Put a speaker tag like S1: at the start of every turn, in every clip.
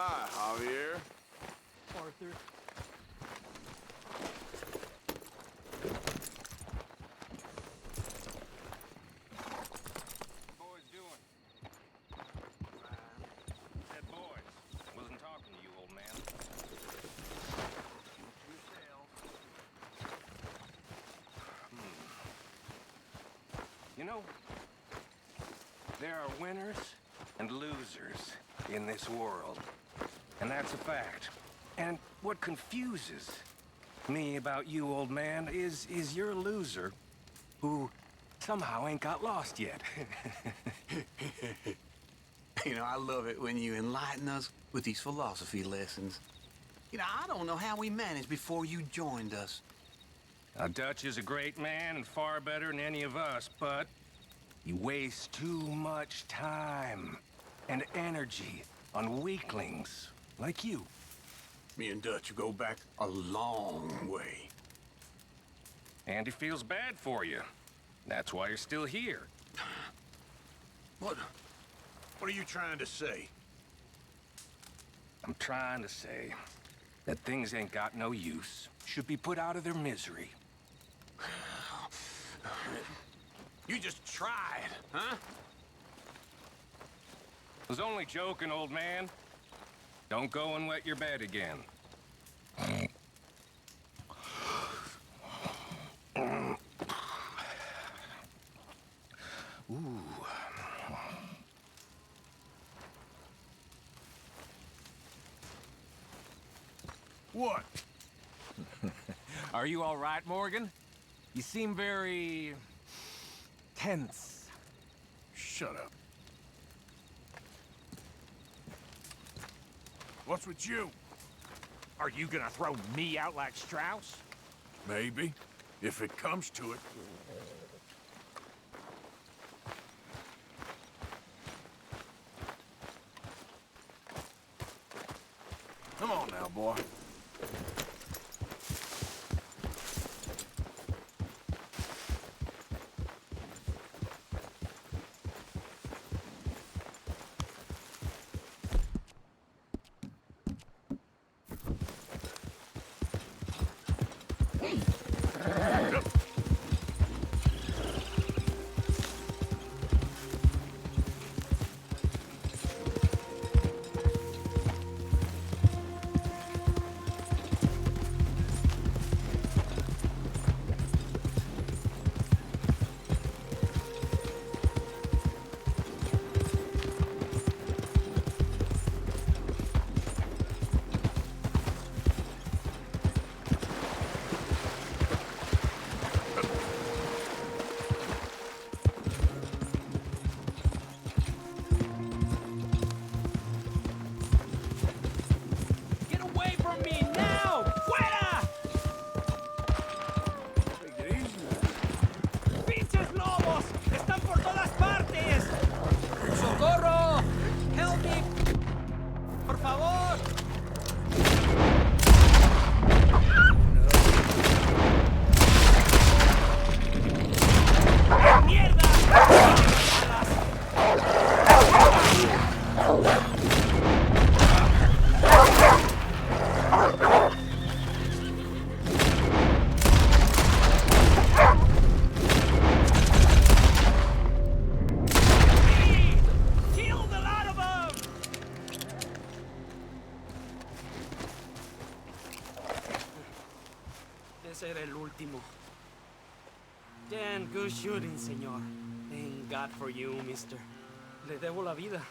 S1: Hi, Javier.
S2: Arthur.
S3: Boys doing? Said boys. Wasn't talking to you, old man. You know, there are winners and losers in this world. And that's a fact. And what confuses me about you, old man, is you're a loser who somehow ain't got lost yet.
S4: You know, I love it when you enlighten us with these philosophy lessons. You know, I don't know how we managed before you joined us.
S3: Now, Dutch is a great man and far better than any of us, but you waste too much time and energy on weaklings like you.
S4: Me and Dutch go back a long way.
S3: Andy feels bad for you. That's why you're still here.
S4: What are you trying to say?
S3: I'm trying to say that things ain't got no use, should be put out of their misery.
S4: You just tried, huh?
S3: Was only joking, old man. Don't go and wet your bed again. Ooh.
S5: What? Are you all right, Morgan? You seem very... tense.
S1: Shut up. What's with you?
S5: Are you gonna throw me out like Strauss?
S1: Maybe, if it comes to it. Come on now, boy.
S5: Get away from me now! Fuera!
S1: Take it easy.
S5: ¡Pinches lobos! ¡Están por todas partes! ¡Socorro! ¡Help me! ¡Por favor! ¡Mierda! ¡Kill the lot of them! Ese era el último. Damn good shooting, señor. Thank God for you, mister. Le debo la vida.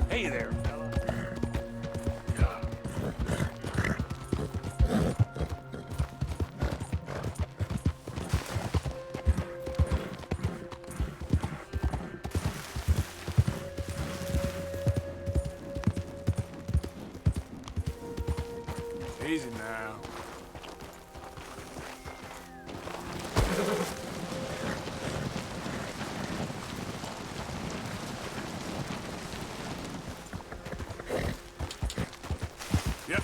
S3: Hey there, fella.
S1: Easy now. Yep.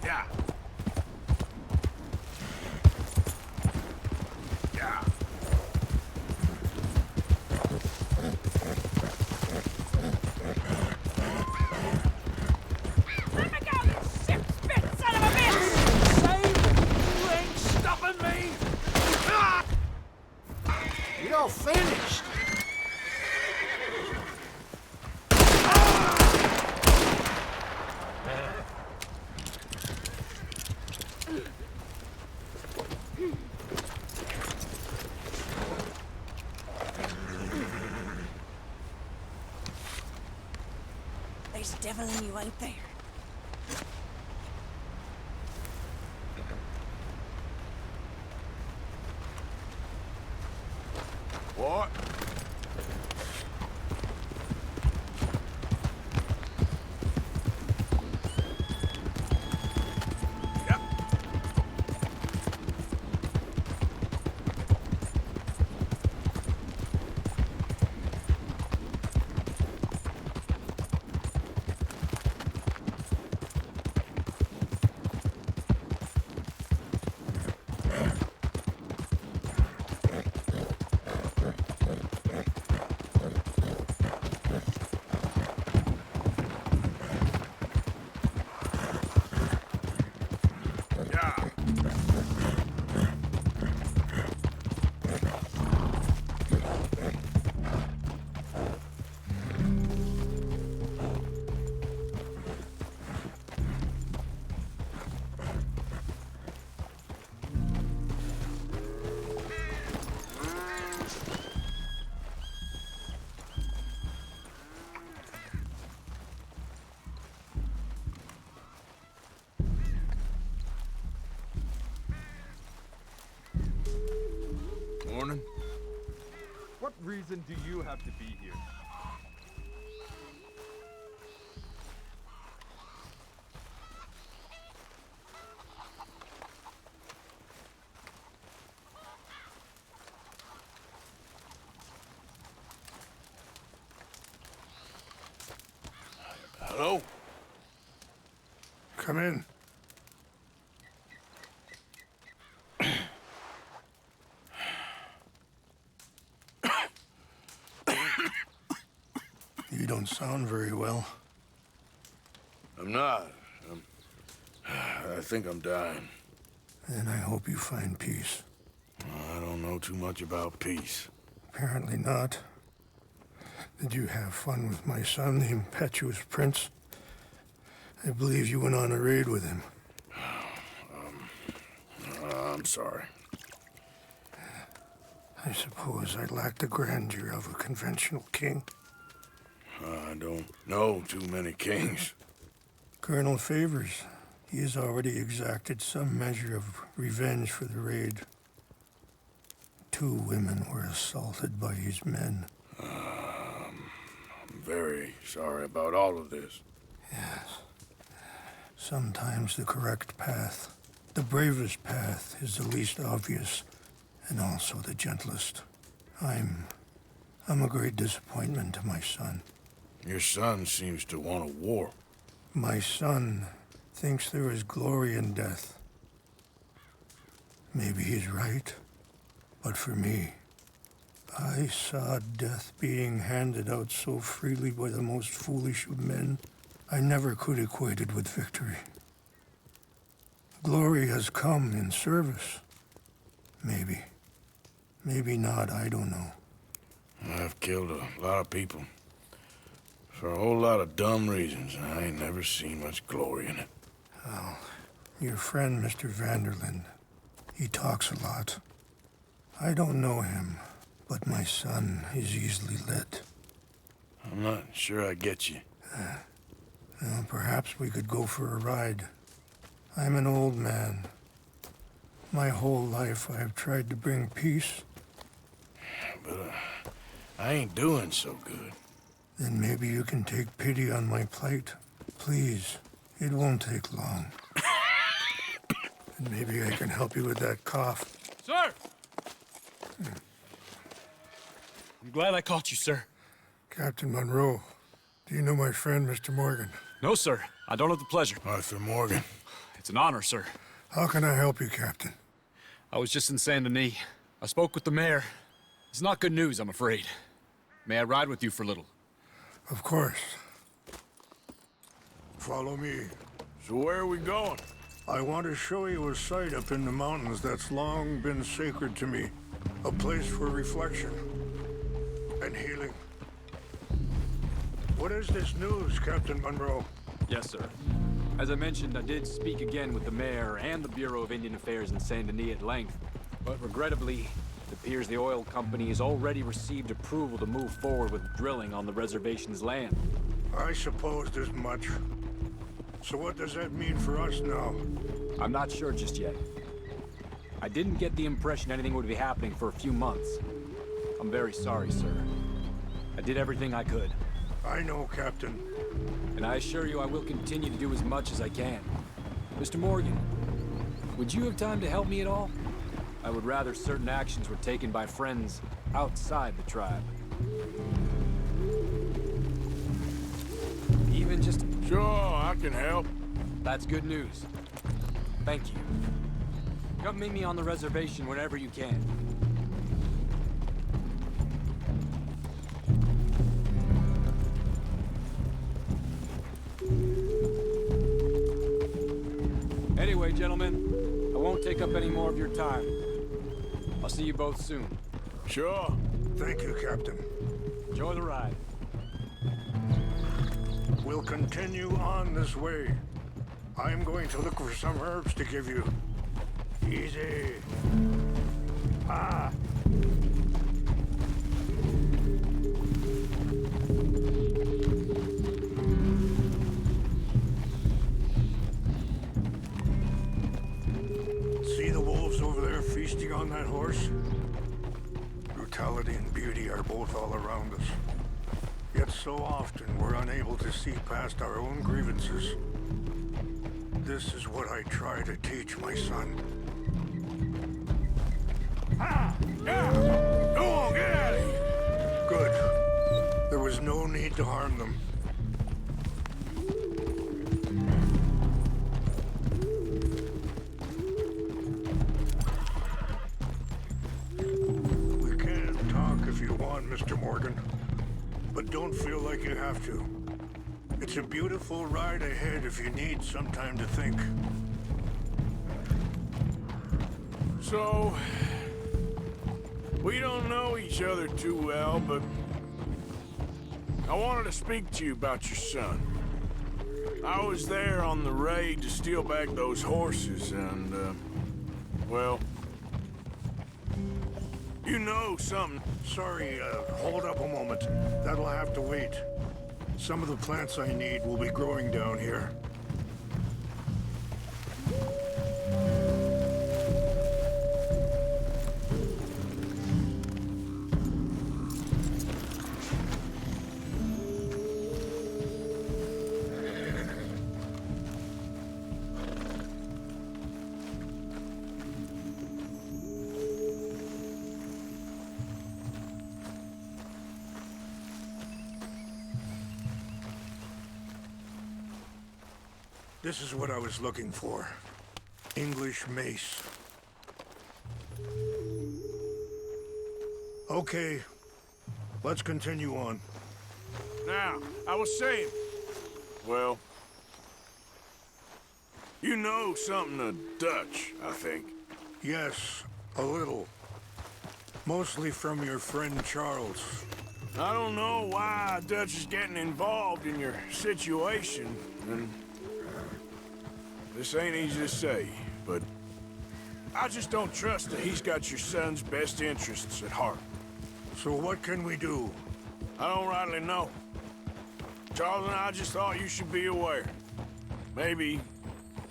S1: Yeah. Yeah.
S2: Let me go, you shit-spit son of a bitch!
S1: You ain't stopping me! Ah! You're finished!
S2: There's a devil in you, ain't there?
S1: What? Yep. Yeah. Morning.
S6: What reason do you have to be here?
S1: Hello? Come in.
S7: You don't sound very well.
S1: I'm not. I think I'm dying.
S7: Then I hope you find peace.
S1: I don't know too much about peace.
S7: Apparently not. Did you have fun with my son, the impetuous prince? I believe you went on a raid with him.
S1: I'm sorry.
S7: I suppose I lack the grandeur of a conventional king.
S1: I don't know too many kings.
S7: Colonel Favors, he has already exacted some measure of revenge for the raid. 2 women were assaulted by these men.
S1: I'm very sorry about all of this.
S7: Yes. Sometimes the correct path, the bravest path, is the least obvious and also the gentlest. I'm a great disappointment to my son.
S1: Your son seems to want a war.
S7: My son thinks there is glory in death. Maybe he's right, but for me, I saw death being handed out so freely by the most foolish of men, I never could equate it with victory. Glory has come in service. Maybe. Maybe not, I don't know.
S1: I've killed a lot of people. For a whole lot of dumb reasons, and I ain't never seen much glory in it.
S7: Well, your friend, Mr. Vanderlyn, he talks a lot. I don't know him, but my son is easily led.
S1: I'm not sure I get you.
S7: Well, perhaps we could go for a ride. I'm an old man. My whole life I have tried to bring peace.
S1: But I ain't doing so good.
S7: Then maybe you can take pity on my plight. Please, it won't take long. And maybe I can help you with that cough.
S8: Sir! I'm glad I caught you, sir.
S7: Captain Monroe, do you know my friend, Mr. Morgan?
S8: No, sir. I don't have the pleasure.
S1: Arthur Morgan.
S8: It's an honor, sir.
S7: How can I help you, Captain?
S8: I was just in Saint Denis. I spoke with the mayor. It's not good news, I'm afraid. May I ride with you for a little?
S7: Of course. Follow me.
S1: So where are we going?
S7: I want to show you a site up in the mountains that's long been sacred to me. A place for reflection and healing. What is this news, Captain Monroe?
S9: Yes, sir. As I mentioned, I did speak again with the mayor and the Bureau of Indian Affairs in Saint Denis at length, but regrettably, it appears the oil company has already received approval to move forward with drilling on the reservation's land.
S7: I supposed as much. So what does that mean for us now?
S9: I'm not sure just yet. I didn't get the impression anything would be happening for a few months. I'm very sorry, sir. I did everything I could.
S7: I know, Captain.
S9: And I assure you I will continue to do as much as I can. Mr. Morgan, would you have time to help me at all? I would rather certain actions were taken by friends outside the tribe. Even just...
S1: Sure, I can help.
S9: That's good news. Thank you. Come meet me on the reservation whenever you can. Anyway, gentlemen, I won't take up any more of your time. I'll see you both soon.
S1: Sure.
S7: Thank you, Captain.
S9: Enjoy the ride.
S7: We'll continue on this way. I'm going to look for some herbs to give you. Easy. Ah. See the wolves over there feasting on that horse? Brutality and beauty are both all around us. Yet so often we're unable to see past our own grievances. This is what I try to teach my son.
S1: Ah! Yeah! Go on, get out of here!
S7: Good. There was no need to harm them. We can talk if you want, Mr. Morgan. But don't feel like you have to. It's a beautiful ride ahead if you need some time to think.
S1: So, we don't know each other too well, but I wanted to speak to you about your son. I was there on the raid to steal back those horses, and, well, you know something.
S7: Sorry, hold up a moment. That'll have to wait. Some of the plants I need will be growing down here. This is what I was looking for. English mace. Okay, let's continue on.
S1: Now, I was saying... Well... You know something of Dutch, I think.
S7: Yes, a little. Mostly from your friend Charles.
S1: I don't know why Dutch is getting involved in your situation, and... This ain't easy to say, but... I just don't trust that he's got your son's best interests at heart.
S7: So what can we do?
S1: I don't rightly know. Charles and I just thought you should be aware. Maybe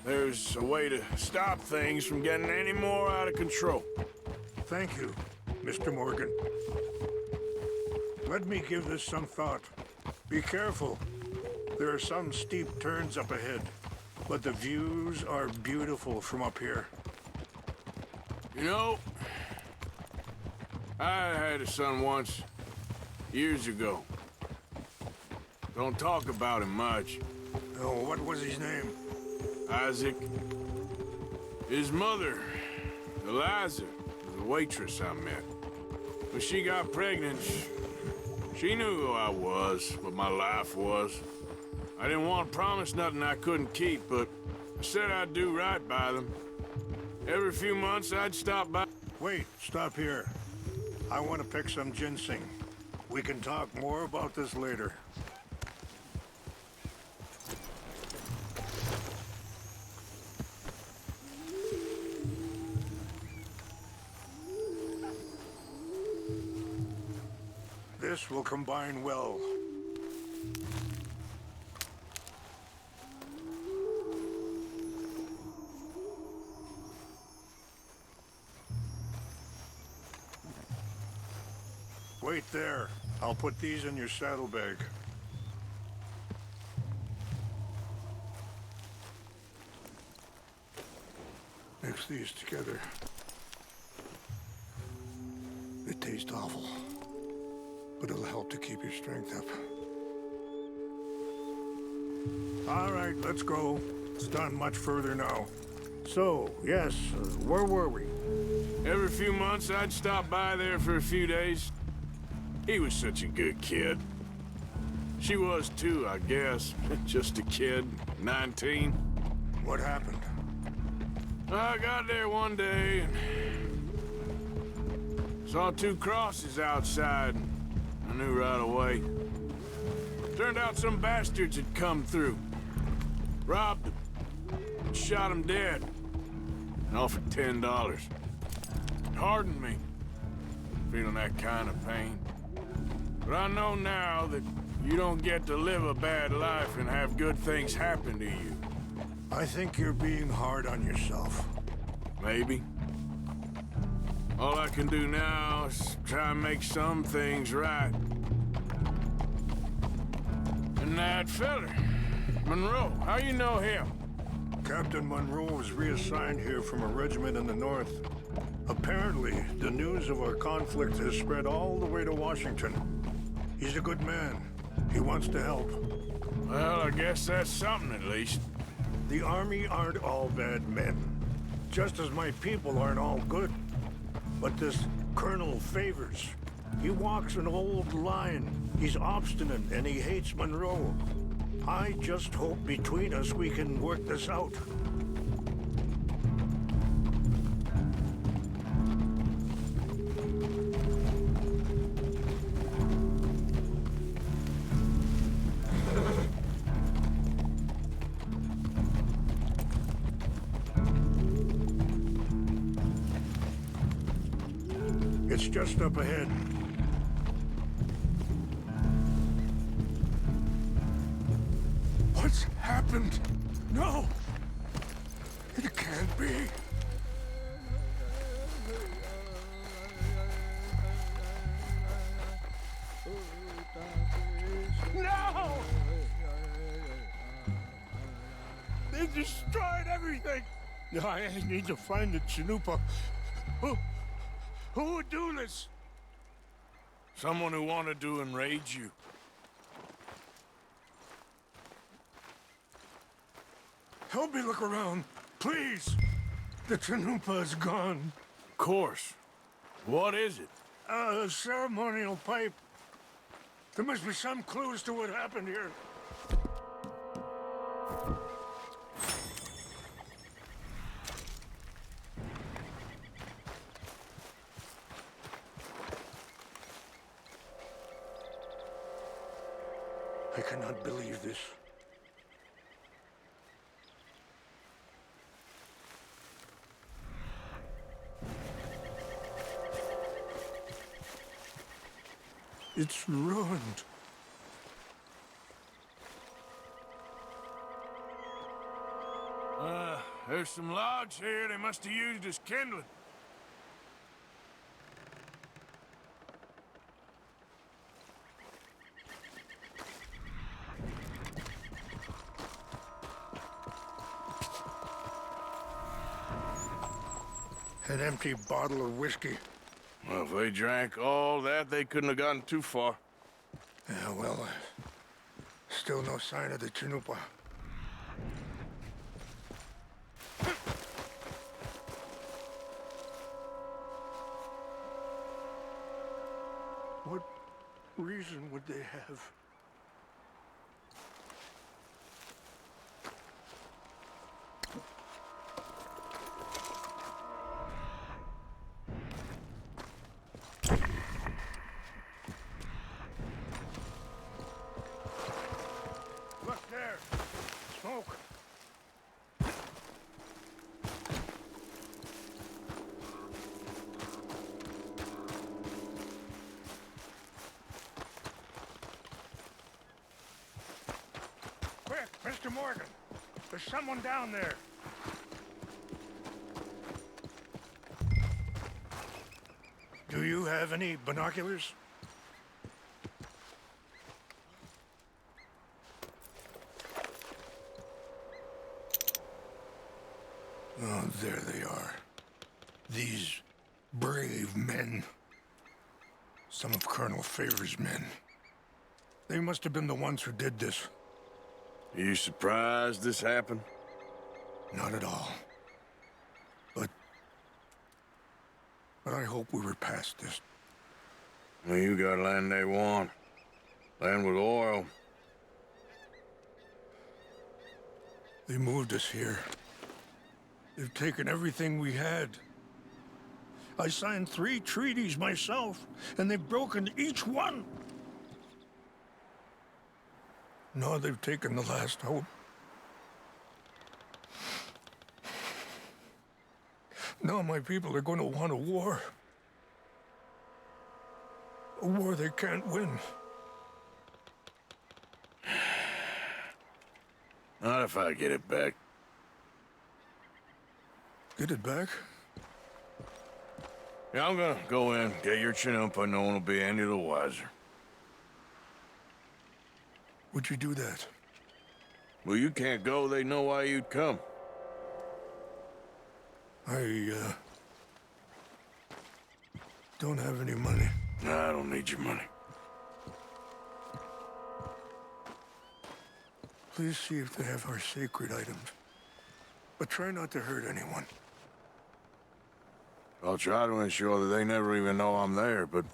S1: there's a way to stop things from getting any more out of control.
S7: Thank you, Mr. Morgan. Let me give this some thought. Be careful. There are some steep turns up ahead, but the views are beautiful from up here.
S1: You know, I had a son once, years ago. Don't talk about him much.
S7: Oh, what was his name?
S1: Isaac. His mother, Eliza, was a waitress I met. When she got pregnant, she knew who I was, what my life was. I didn't want to promise nothing I couldn't keep, but I said I'd do right by them. Every few months, I'd stop by.
S7: Wait, stop here. I want to pick some ginseng. We can talk more about this later. This will combine well. Wait there. I'll put these in your saddlebag. Mix these together. They taste awful, but it'll help to keep your strength up. All right, let's go. It's not much further now. So, yes, where were we?
S1: Every few months, I'd stop by there for a few days. He was such a good kid. She was too, I guess. Just a kid, 19.
S7: What happened?
S1: I got there one day and saw two crosses outside. I knew right away. Turned out some bastards had come through. Robbed them. And shot him dead. And offered $10. It hardened me. Feeling that kind of pain. But I know now that you don't get to live a bad life and have good things happen to you.
S7: I think you're being hard on yourself.
S1: Maybe. All I can do now is try and make some things right. And that feller, Monroe, how you know him?
S7: Captain Monroe was reassigned here from a regiment in the north. Apparently, the news of our conflict has spread all the way to Washington. He's a good man. He wants to help.
S1: Well, I guess that's something at least.
S7: The Army aren't all bad men. Just as my people aren't all good. But this Colonel Favors, he walks an old line. He's obstinate and he hates Monroe. I just hope between us we can work this out. It's just up ahead.
S1: What's happened? No! It can't be. No! They destroyed everything! I need to find the Chanupa. Who would do this? Someone who wanted to enrage you.
S7: Help me look around, please. The Chinoopa is gone.
S1: Of course. What is it?
S7: A ceremonial pipe. There must be some clues to what happened here. I cannot believe this. It's ruined.
S1: There's some logs here they must have used as kindling.
S7: An empty bottle of whiskey.
S1: Well, if they drank all that, they couldn't have gotten too far.
S7: Yeah, well, still no sign of the Chinoopa. What reason would they have? Look there! Smoke! Quick, Mr. Morgan! There's someone down there! Do you have any binoculars? Oh, there they are. These brave men. Some of Colonel Favor's men. They must have been the ones who did this.
S1: Are you surprised this happened?
S7: Not at all. But I hope we were past this.
S1: Well, you got land they want. Land with oil.
S7: They moved us here. They've taken everything we had. I signed 3 treaties myself, and they've broken each one. Now they've taken the last hope. Now my people are going to want a war. A war they can't win.
S1: Not if I get it back.
S7: Get it back?
S1: Yeah, I'm gonna go in, get your Chinoopa, no one will be any the wiser.
S7: Would you do that?
S1: Well, you can't go, they know why you'd come.
S7: I don't have any money.
S1: Nah, I don't need your money.
S7: Please see if they have our sacred items. But try not to hurt anyone.
S1: I'll try to ensure that they never even know I'm there, but...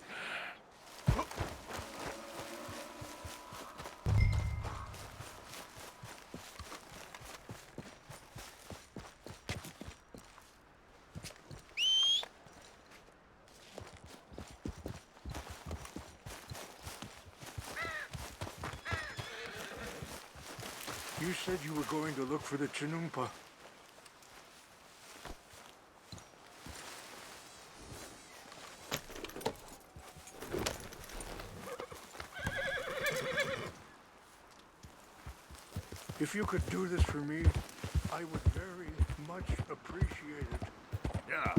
S7: You said you were going to look for the Chinoopa. If you could do this for me, I would very much appreciate it.
S1: Yeah.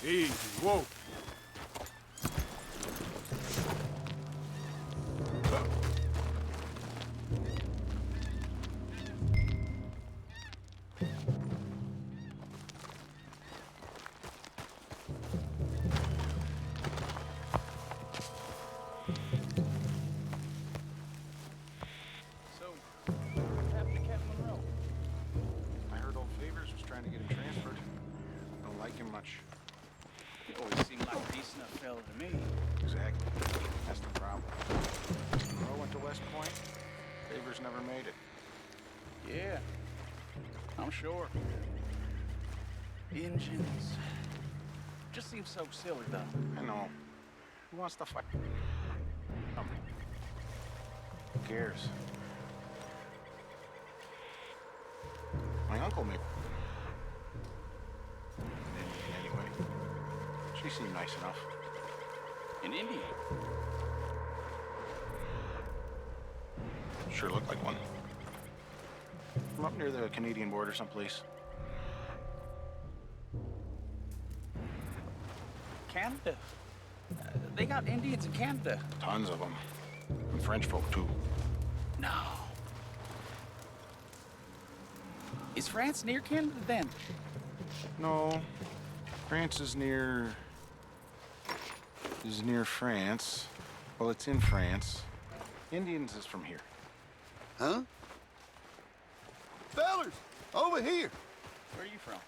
S1: Easy, whoa.
S10: much.
S11: You always seem like a decent enough fella to me.
S10: Exactly. That's the problem. Monroe went to West Point. Favors never made it.
S11: Yeah, I'm sure. Engines. Just seems so silly, though.
S10: I know. Who wants to fight? Who cares? My uncle made... Anyway. She seemed nice enough.
S11: In India?
S10: Sure looked like one. From up near the Canadian border someplace.
S11: Canada? They got Indians in Canada.
S10: Tons of them. And French folk, too.
S11: No. Is France near Canada, then?
S10: No. France is near... France. Well, it's in France. Indians is from here.
S12: Huh? Fellers, over here.
S11: Where are you from?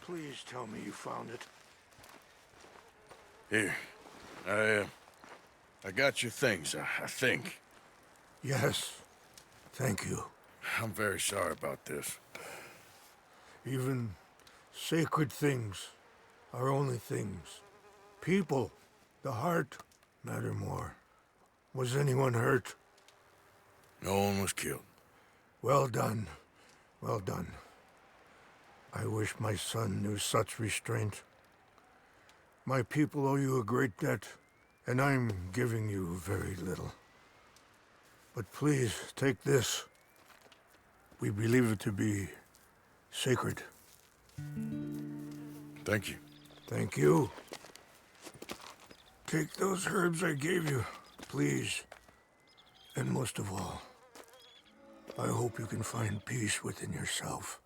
S7: Please tell me you found it.
S1: Here. I got your things, I think.
S7: Yes. Thank you.
S1: I'm very sorry about this.
S7: Even sacred things are only things. People, the heart, matter more. Was anyone hurt?
S1: No one was killed.
S7: Well done. Well done. I wish my son knew such restraint. My people owe you a great debt, and I'm giving you very little. But please, take this. We believe it to be sacred.
S1: Thank you.
S7: Thank you. Take those herbs I gave you, please. And most of all, I hope you can find peace within yourself.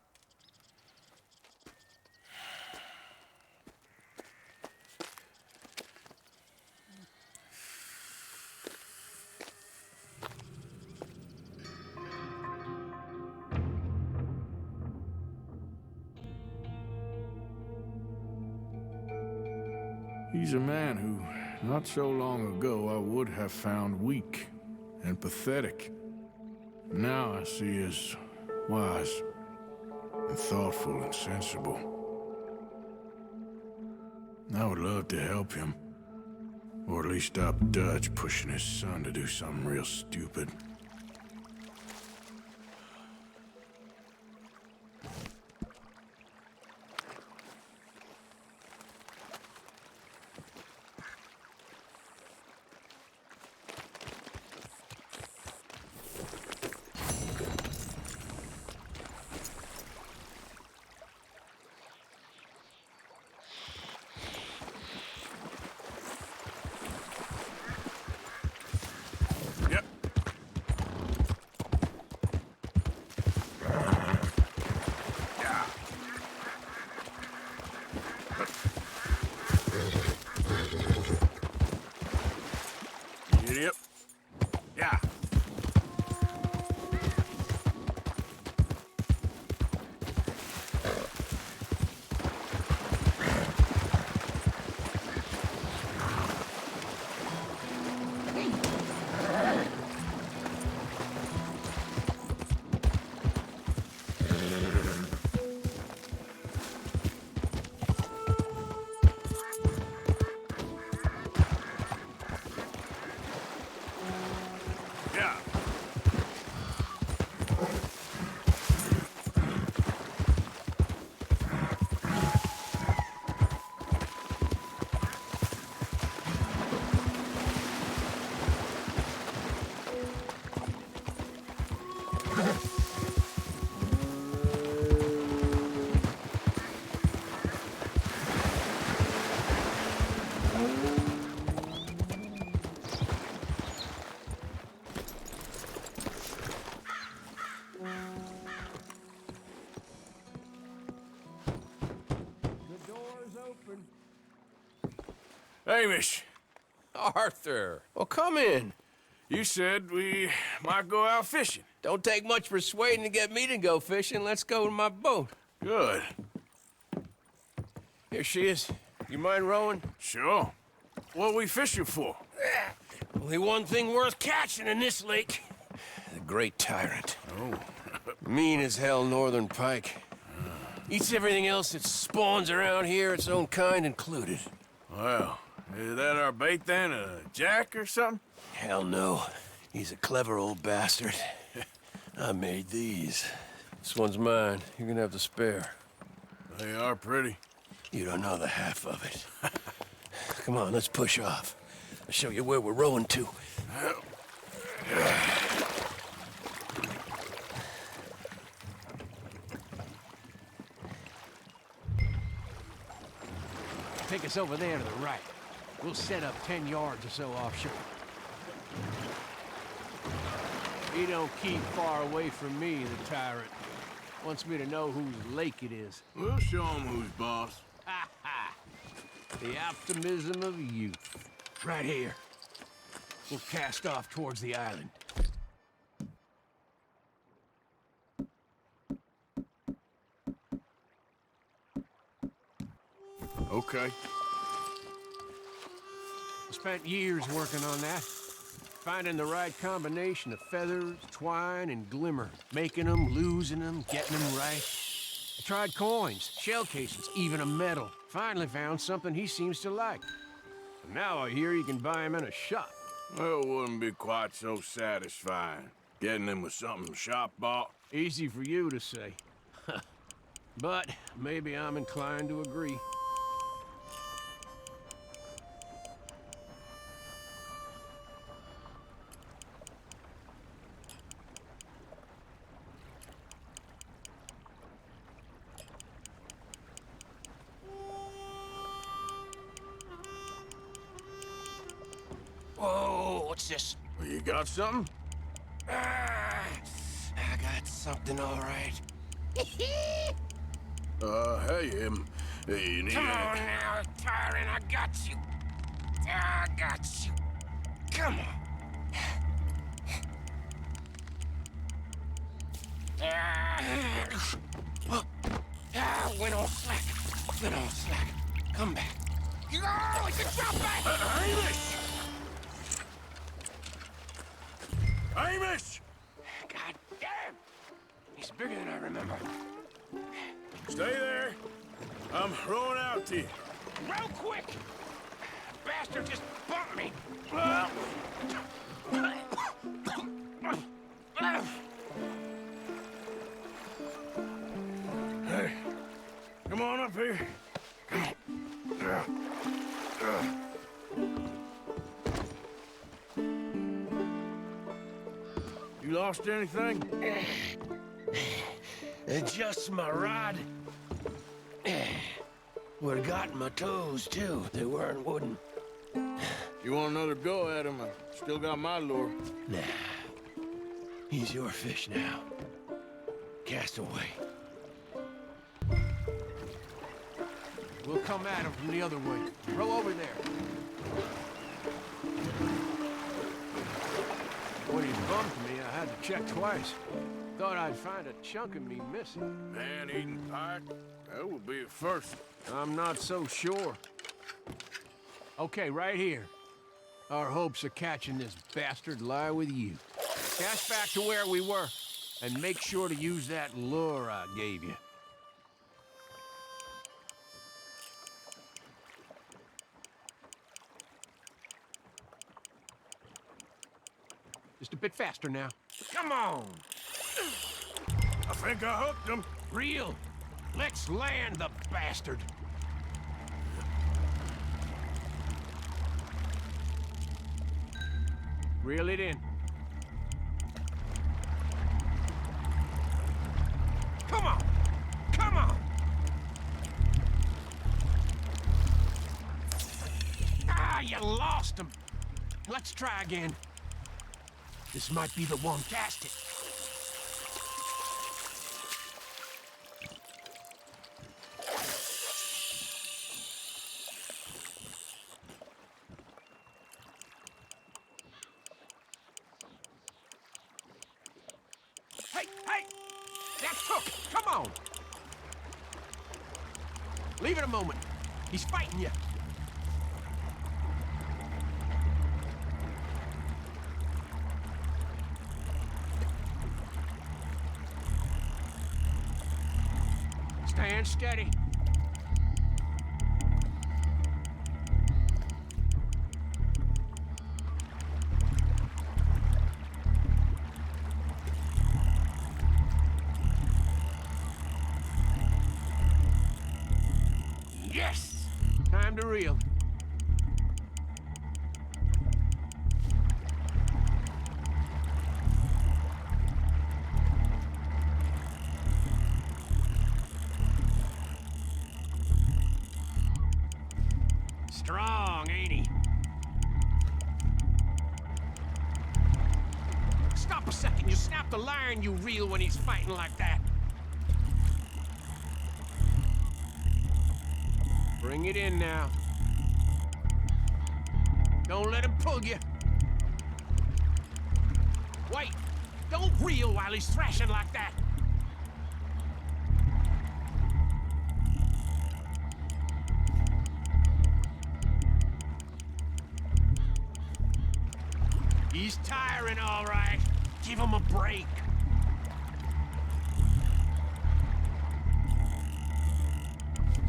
S1: He's a man who, not so long ago, I would have found weak and pathetic. Now I see as wise and thoughtful and sensible. I would love to help him, or at least stop Dutch pushing his son to do something real stupid. Hamish,
S13: Arthur, well, come in.
S1: you said we might go out fishing.
S13: Don't take much persuading to get me to go fishing. Let's go to my boat.
S1: Good.
S13: Here she is. You mind rowing?
S1: Sure. What we fishing for?
S13: Only one thing worth catching in this lake. The great tyrant.
S1: Oh.
S13: Mean as hell northern pike. Eats everything else that spawns around here, its own kind included.
S1: Well, is that our bait then? A jack or something?
S13: Hell no. He's a clever old bastard. I made these. This one's mine. You're gonna have to spare.
S1: They are pretty.
S13: You don't know the half of it. Come on, let's push off. I'll show you where we're rowing to.
S14: Take us over there to the right. We'll set up 10 yards or so offshore. He don't keep far away from me, the tyrant. Wants me to know whose lake it is.
S1: We'll show him who's boss.
S14: Ha ha! The optimism of youth. Right here. We'll cast off towards the island.
S1: Okay.
S14: I spent years working on that. Finding the right combination of feathers, twine, and glimmer. Making them, losing them, getting them right. I tried coins, shell casings, even a medal. Finally found something he seems to like. And now I hear you can buy him in a shop.
S1: Well, it wouldn't be quite so satisfying. Getting him with something the shop bought.
S14: Easy for you to say. But maybe I'm inclined to agree.
S13: Whoa, what's this?
S1: Well, you got something?
S13: I got something, all right.
S1: Hey, you need
S13: Come on now, tyrant, I got you. I got you. Come on. Went on slack. Went on slack. Come back. Oh, it's a drop back!
S1: Hamish! Hamish!
S13: God damn! He's bigger than I remember.
S1: Stay there. I'm rowing out to you.
S13: Real quick! Bastard just bumped me!
S1: Hey, come on up here. You lost anything?
S13: Just my rod. Would've gotten my toes, too. They weren't wooden.
S1: You want another go at him? I still got my lure.
S13: Nah. He's your fish now. Cast away.
S14: We'll come at him from the other way. Row over there. When he bumped me, I had to check twice. Thought I'd find a chunk of me missing.
S1: Man-eating pike? That would be a first.
S14: I'm not so sure. Okay, right here. Our hopes of catching this bastard lie with you. Cast back to where we were, and make sure to use that lure I gave you. Just a bit faster now.
S13: Come on!
S1: I think I hooked him.
S14: Reel! Let's land the bastard! Reel it in. Come on! Come on! Ah, you lost him! Let's try again. This might be the one. Cast it. Hey, hey! That's Cook! Come on! Leave it a moment. He's fighting you. Stand steady. Yes! Time to reel. Strong, ain't he? Stop a second. You snap the line, you reel when he's fighting like that. Bring it in now. Don't let him pull you. Wait! Don't reel while he's thrashing like that. He's tiring, all right. Give him a break.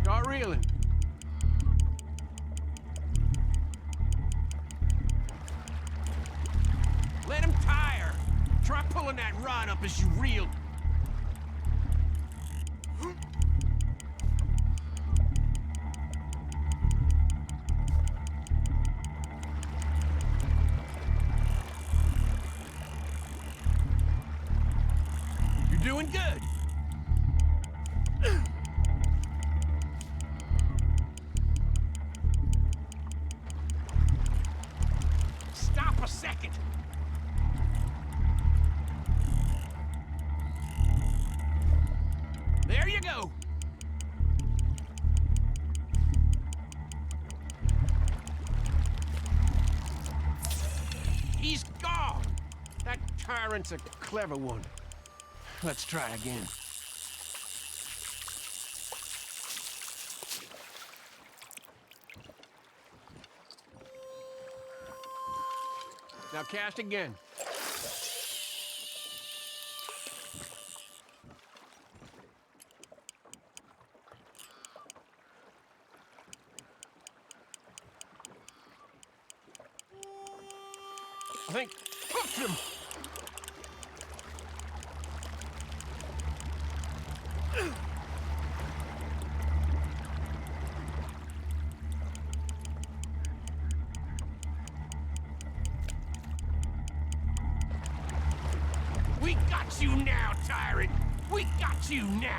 S14: Start reeling. Let him tire. Try pulling that rod up as you reel. You're doing good. Stop a second. There you go. He's gone. That tyrant's a clever one. Let's try again. Now cast again. I think hooked him. We got you now, tyrant. We got you now.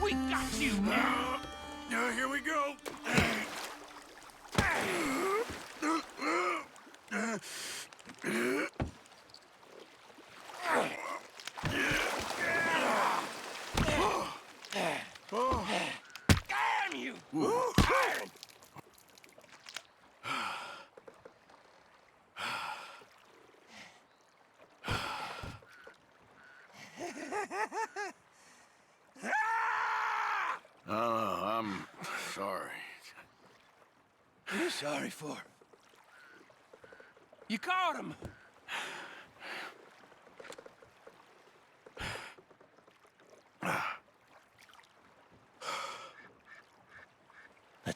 S14: We got you now.
S1: Here we go.
S14: Damn you!
S1: I'm sorry.
S13: What are you sorry for?
S14: You caught him.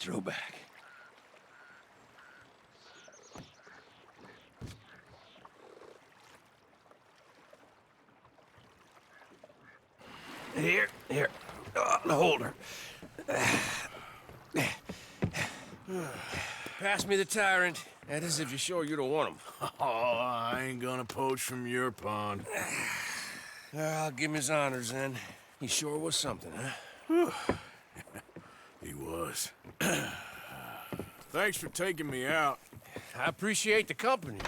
S13: throwback. Here. The holder. Pass me the tyrant. That is if you're sure you don't want him.
S1: Oh, I ain't gonna poach from your pond.
S13: I'll give him his honors then. He sure was something, huh?
S1: He was. Thanks for taking me out.
S13: I appreciate the company.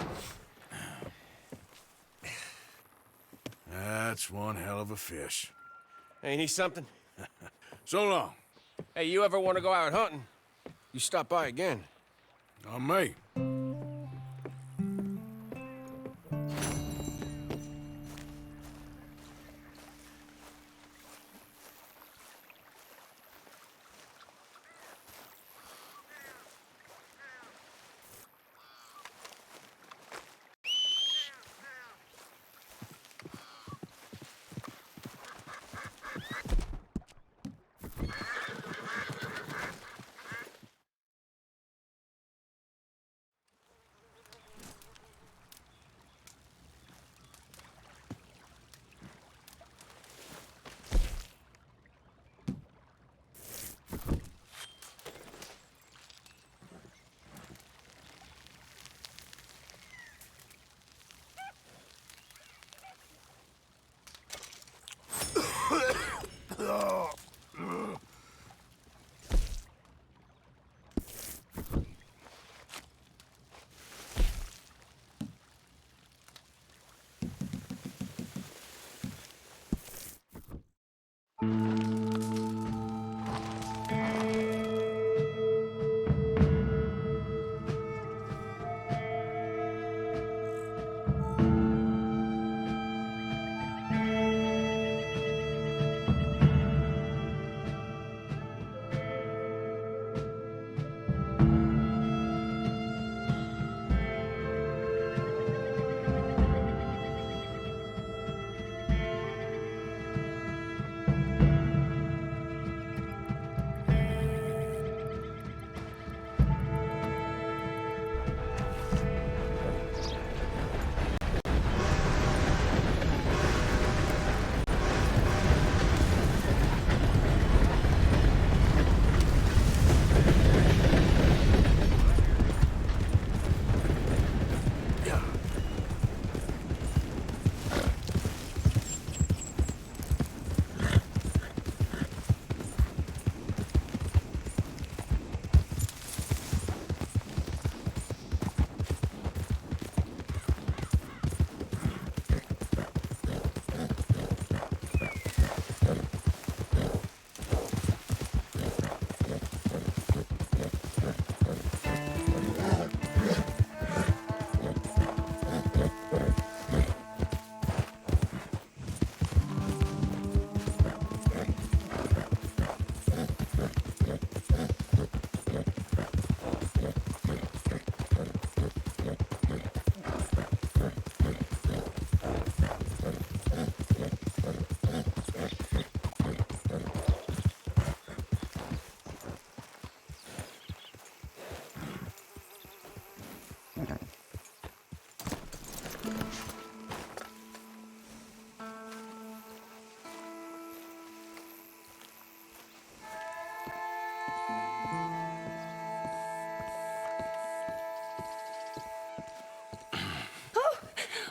S1: That's one hell of a fish.
S13: Ain't he something?
S1: So long.
S13: Hey, you ever want to go out hunting? You stop by again.
S1: On me.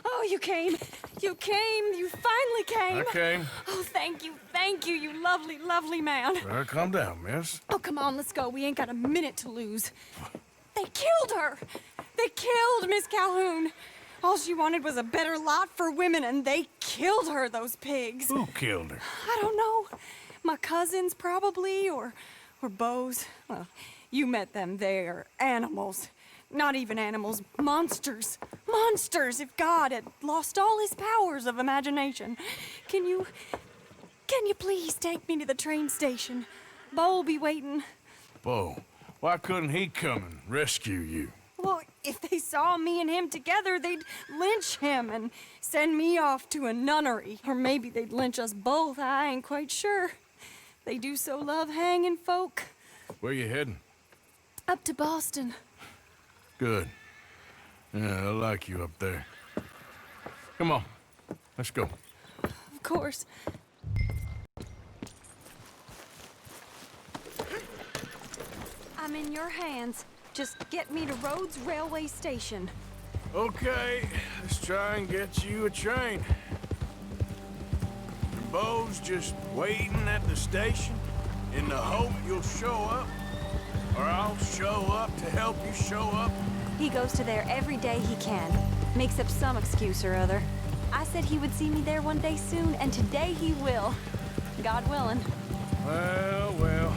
S2: Oh, you came. You came. You finally came.
S1: I came.
S2: Oh, thank you, you lovely, lovely man.
S1: Calm down, miss.
S2: Oh, come on, let's go. We ain't got a minute to lose. They killed her. They killed Miss Calhoun. All she wanted was a better lot for women, and they killed her, those pigs.
S1: Who killed her?
S2: I don't know. My cousins, probably, or Beau's. Well, you met them. They're animals. Not even animals, monsters. Monsters, if God had lost all his powers of imagination. Can you please take me to the train station? Beau'll be waiting.
S1: Beau, why couldn't he come and rescue you?
S2: Well, if they saw me and him together, they'd lynch him and send me off to a nunnery. Or maybe they'd lynch us both, I ain't quite sure. They do so love hanging folk.
S1: Where you heading?
S2: Up to Boston.
S1: Good. Yeah, I like you up there. Come on, let's go.
S2: Of course. I'm in your hands. Just get me to Rhodes Railway Station.
S1: Okay, let's try and get you a train. And Bo's just waiting at the station in the hope you'll show up, or I'll show up to help you show up.
S2: He goes to there every day he can. Makes up some excuse or other. I said he would see me there one day soon, and today he will. God willing.
S1: Well.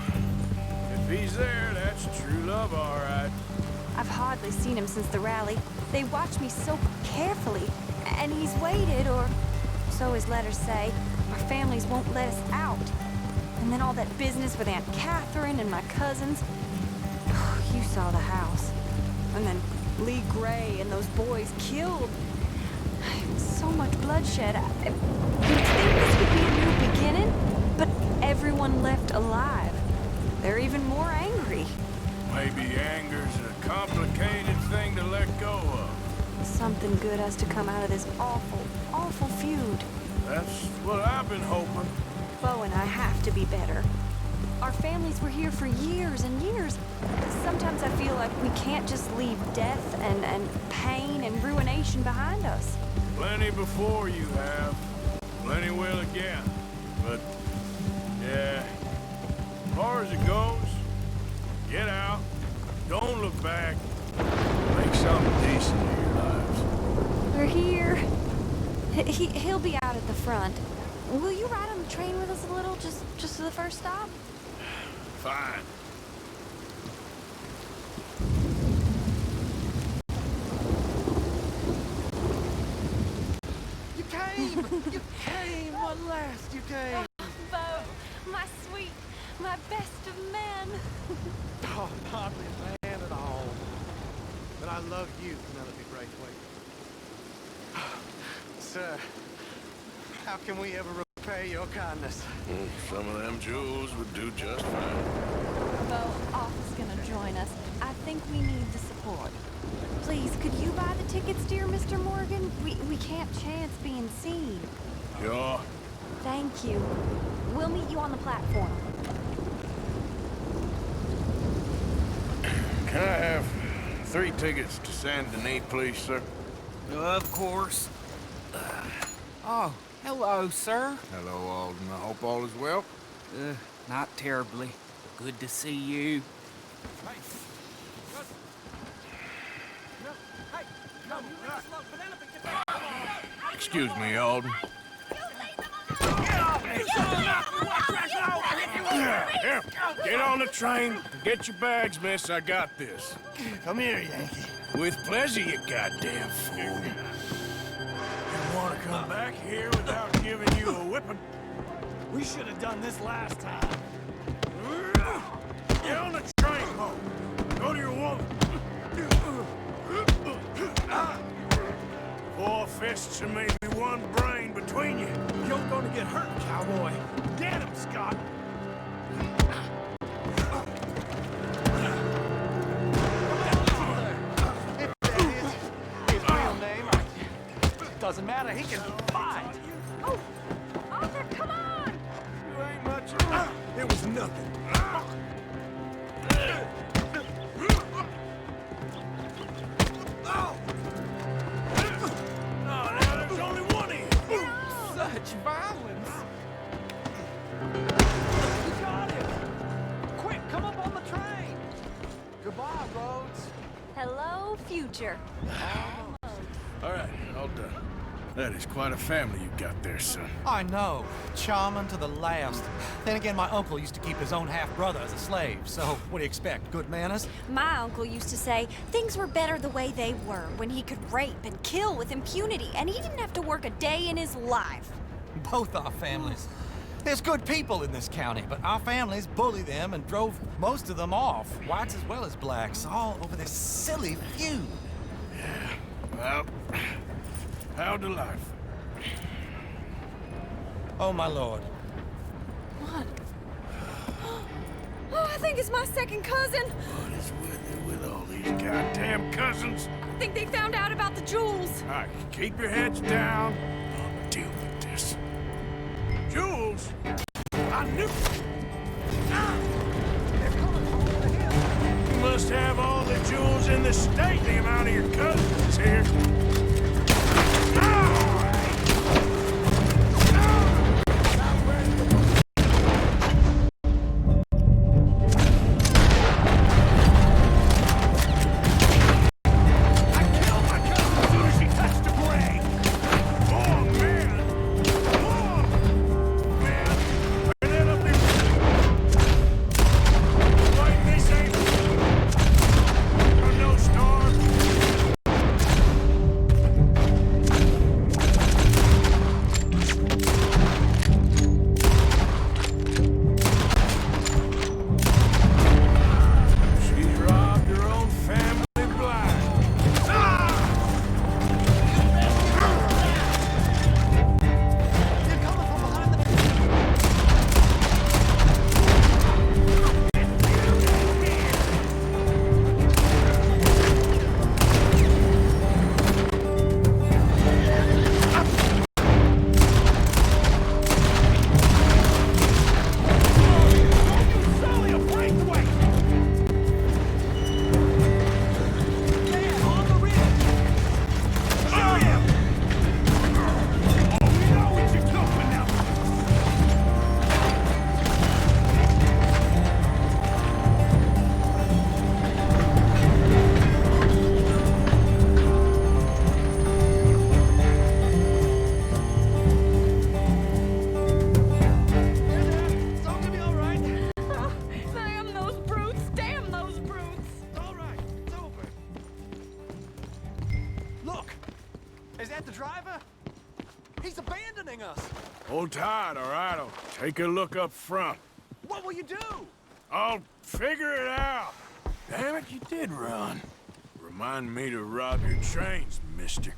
S1: If he's there, that's true love, all right.
S2: I've hardly seen him since the rally. They watch me so carefully, and he's waited, or so his letters say. Our families won't let us out. And then all that business with Aunt Catherine and my cousins. You saw the house. And then Lee Gray and those boys killed. So much bloodshed. You'd think this could be a new beginning, but everyone left alive. They're even more angry.
S1: Maybe anger's a complicated thing to let go of.
S2: Something good has to come out of this awful, awful feud.
S1: That's what I've been hoping.
S2: Bo and I have to be better. Our families were here for years and years. Sometimes I feel like we can't just leave death and pain and ruination behind us.
S1: Plenty before you have. Plenty will again. But, yeah, as far as it goes, get out. Don't look back. Make something decent of your lives.
S2: We're here. He'll be out at the front. Will you ride on the train with us a little, just to the first stop?
S1: Fine.
S4: You came! You came! At last, you came!
S2: Bo, my sweet, my best of men.
S4: Oh, hardly a man at all. But I love you, Penelope Braithwaite. Sir, how can we ever repay your kindness?
S1: Some of them jewels would do just fine.
S2: Bo, Arthur's gonna join us. I think we need the support. Please, could you buy the tickets, dear Mr. Morgan? We can't chance being seen.
S1: Sure.
S2: Thank you. We'll meet you on the platform.
S1: Can I have 3 tickets to Saint Denis, please, sir?
S5: Of course. Oh, hello, sir.
S1: Hello, Alden. I hope all is well.
S5: Not terribly. Good to see you.
S1: Excuse me, Alden. Here, get on the train. Get your bags, miss. I got this.
S4: Come here, Yankee.
S1: With pleasure, you goddamn fool. You want to come back here without giving you a whipping?
S15: We should have done this last time.
S1: Get on the train, Mo. Go to your woman. 4 fists and maybe 1 brain between you.
S15: You're gonna get hurt, cowboy. Get him, Scott.
S4: If that is his real name,
S15: Doesn't matter, he can fight.
S2: Oh, Arthur, come on!
S1: You ain't much.
S15: It was nothing.
S1: Now there's only 1 of you.
S15: Such violence. You got him. Quick, come up on the train.
S4: goodbye, Rhodes.
S2: Hello, future.
S1: All right, all done. That is quite a family you got there, son.
S16: I know. Charming to the last. Then again, my uncle used to keep his own half-brother as a slave, so what do you expect? Good manners?
S2: My uncle used to say things were better the way they were, when he could rape and kill with impunity, and he didn't have to work a day in his life.
S16: Both our families. There's good people in this county, but our families bullied them and drove most of them off, whites as well as blacks, all over this silly feud.
S1: Yeah, well, how delightful.
S16: Oh, my lord.
S2: What? Oh, I think it's my second cousin.
S1: What is with it with all these goddamn cousins?
S2: I think they found out about the jewels.
S1: All right, keep your heads down. I'll deal with this. Jules? I knew... Ah! You must have all the jewels in the state, the amount of your cousins here. Hold tight, all right? I'll take a look up front.
S15: What will you do?
S1: I'll figure it out. Damn it, you did run. Remind me to rob your trains, mister.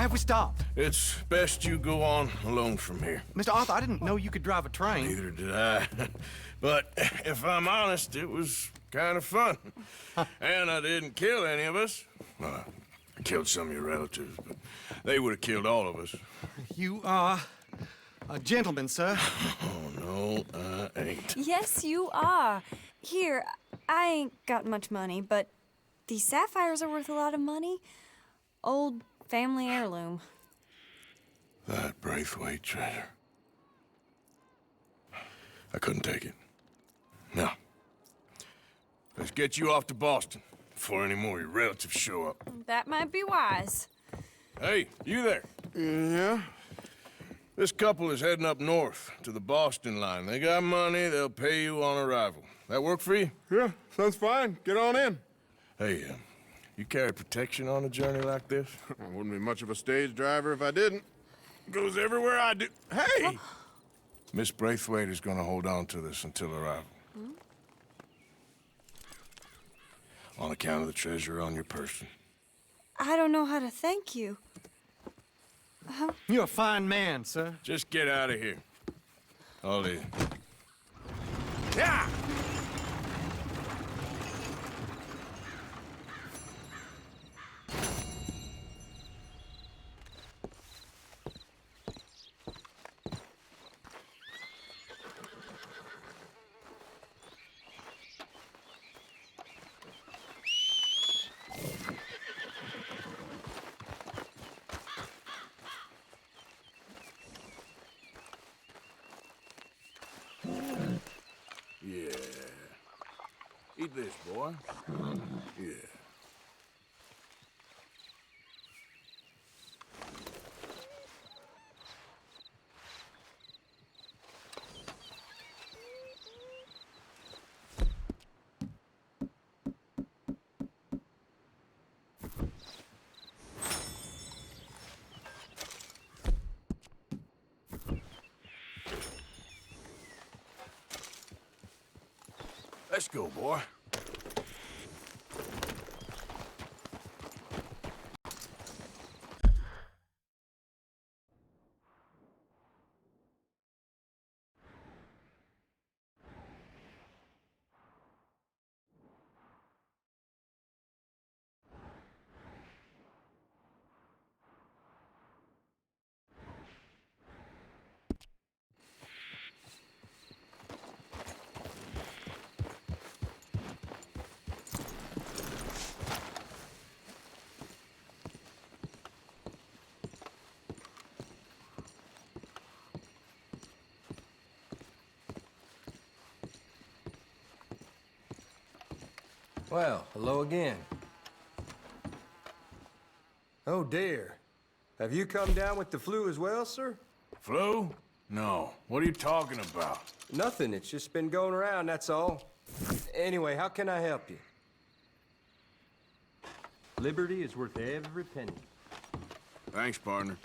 S16: have we stopped?
S1: It's best you go on alone from here.
S16: Mr. Arthur, I didn't know you could drive a train.
S1: Neither did I. But if I'm honest, it was kind of fun. And I didn't kill any of us. Well, I killed some of your relatives, but they would have killed all of us.
S16: You are a gentleman, sir.
S1: Oh, no, I ain't.
S2: Yes, you are. Here, I ain't got much money, but these sapphires are worth a lot of money. Old family heirloom.
S1: That Braithwaite treasure. I couldn't take it. No. Let's get you off to Boston before any more of your relatives show up.
S2: That might be wise.
S1: Hey, you there?
S12: Yeah?
S1: This couple is heading up north to the Boston line. They got money, they'll pay you on arrival. That work for you?
S6: Yeah, sounds fine. Get on in.
S1: Hey, you carry protection on a journey like this?
S6: I wouldn't be much of a stage driver if I didn't. Goes everywhere I do. Hey!
S1: Miss Braithwaite is gonna hold on to this until arrival. On account of the treasure on your person.
S2: I don't know how to thank you.
S16: You're a fine man, sir.
S1: Just get out of here. I'll leave. Yeah! Yeah. Eat this, boy. Yeah. Let's go, boy.
S17: Well, hello again. Oh dear. Have you come down with the flu as well, sir?
S1: Flu? No. What are you talking about?
S17: Nothing. It's just been going around, that's all. Anyway, how can I help you? Liberty is worth every penny.
S1: Thanks, partner.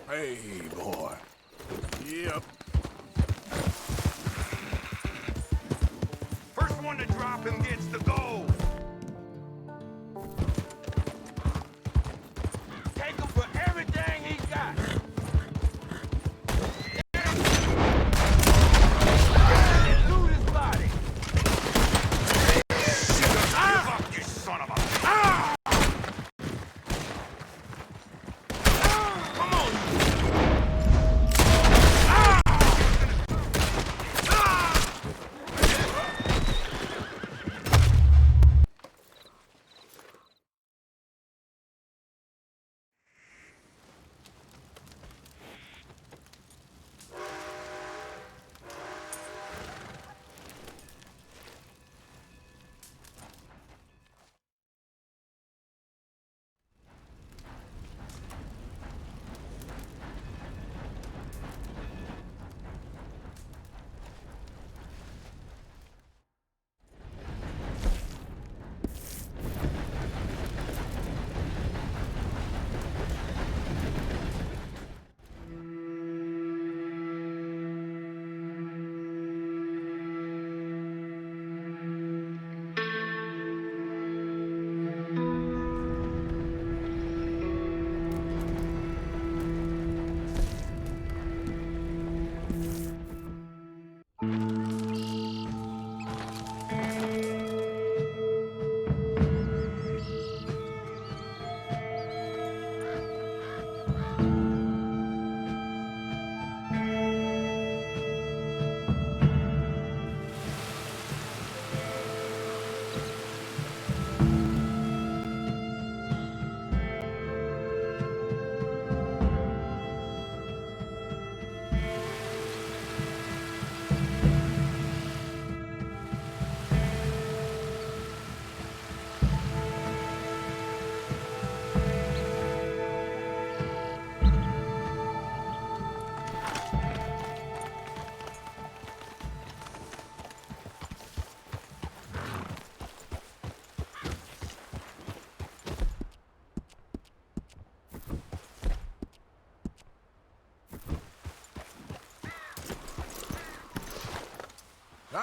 S1: Hey, boy. Yep.
S18: First one to drop him gets the gold. Take him for everything he's got. Loot his body. Fuck you, son of a... Come on!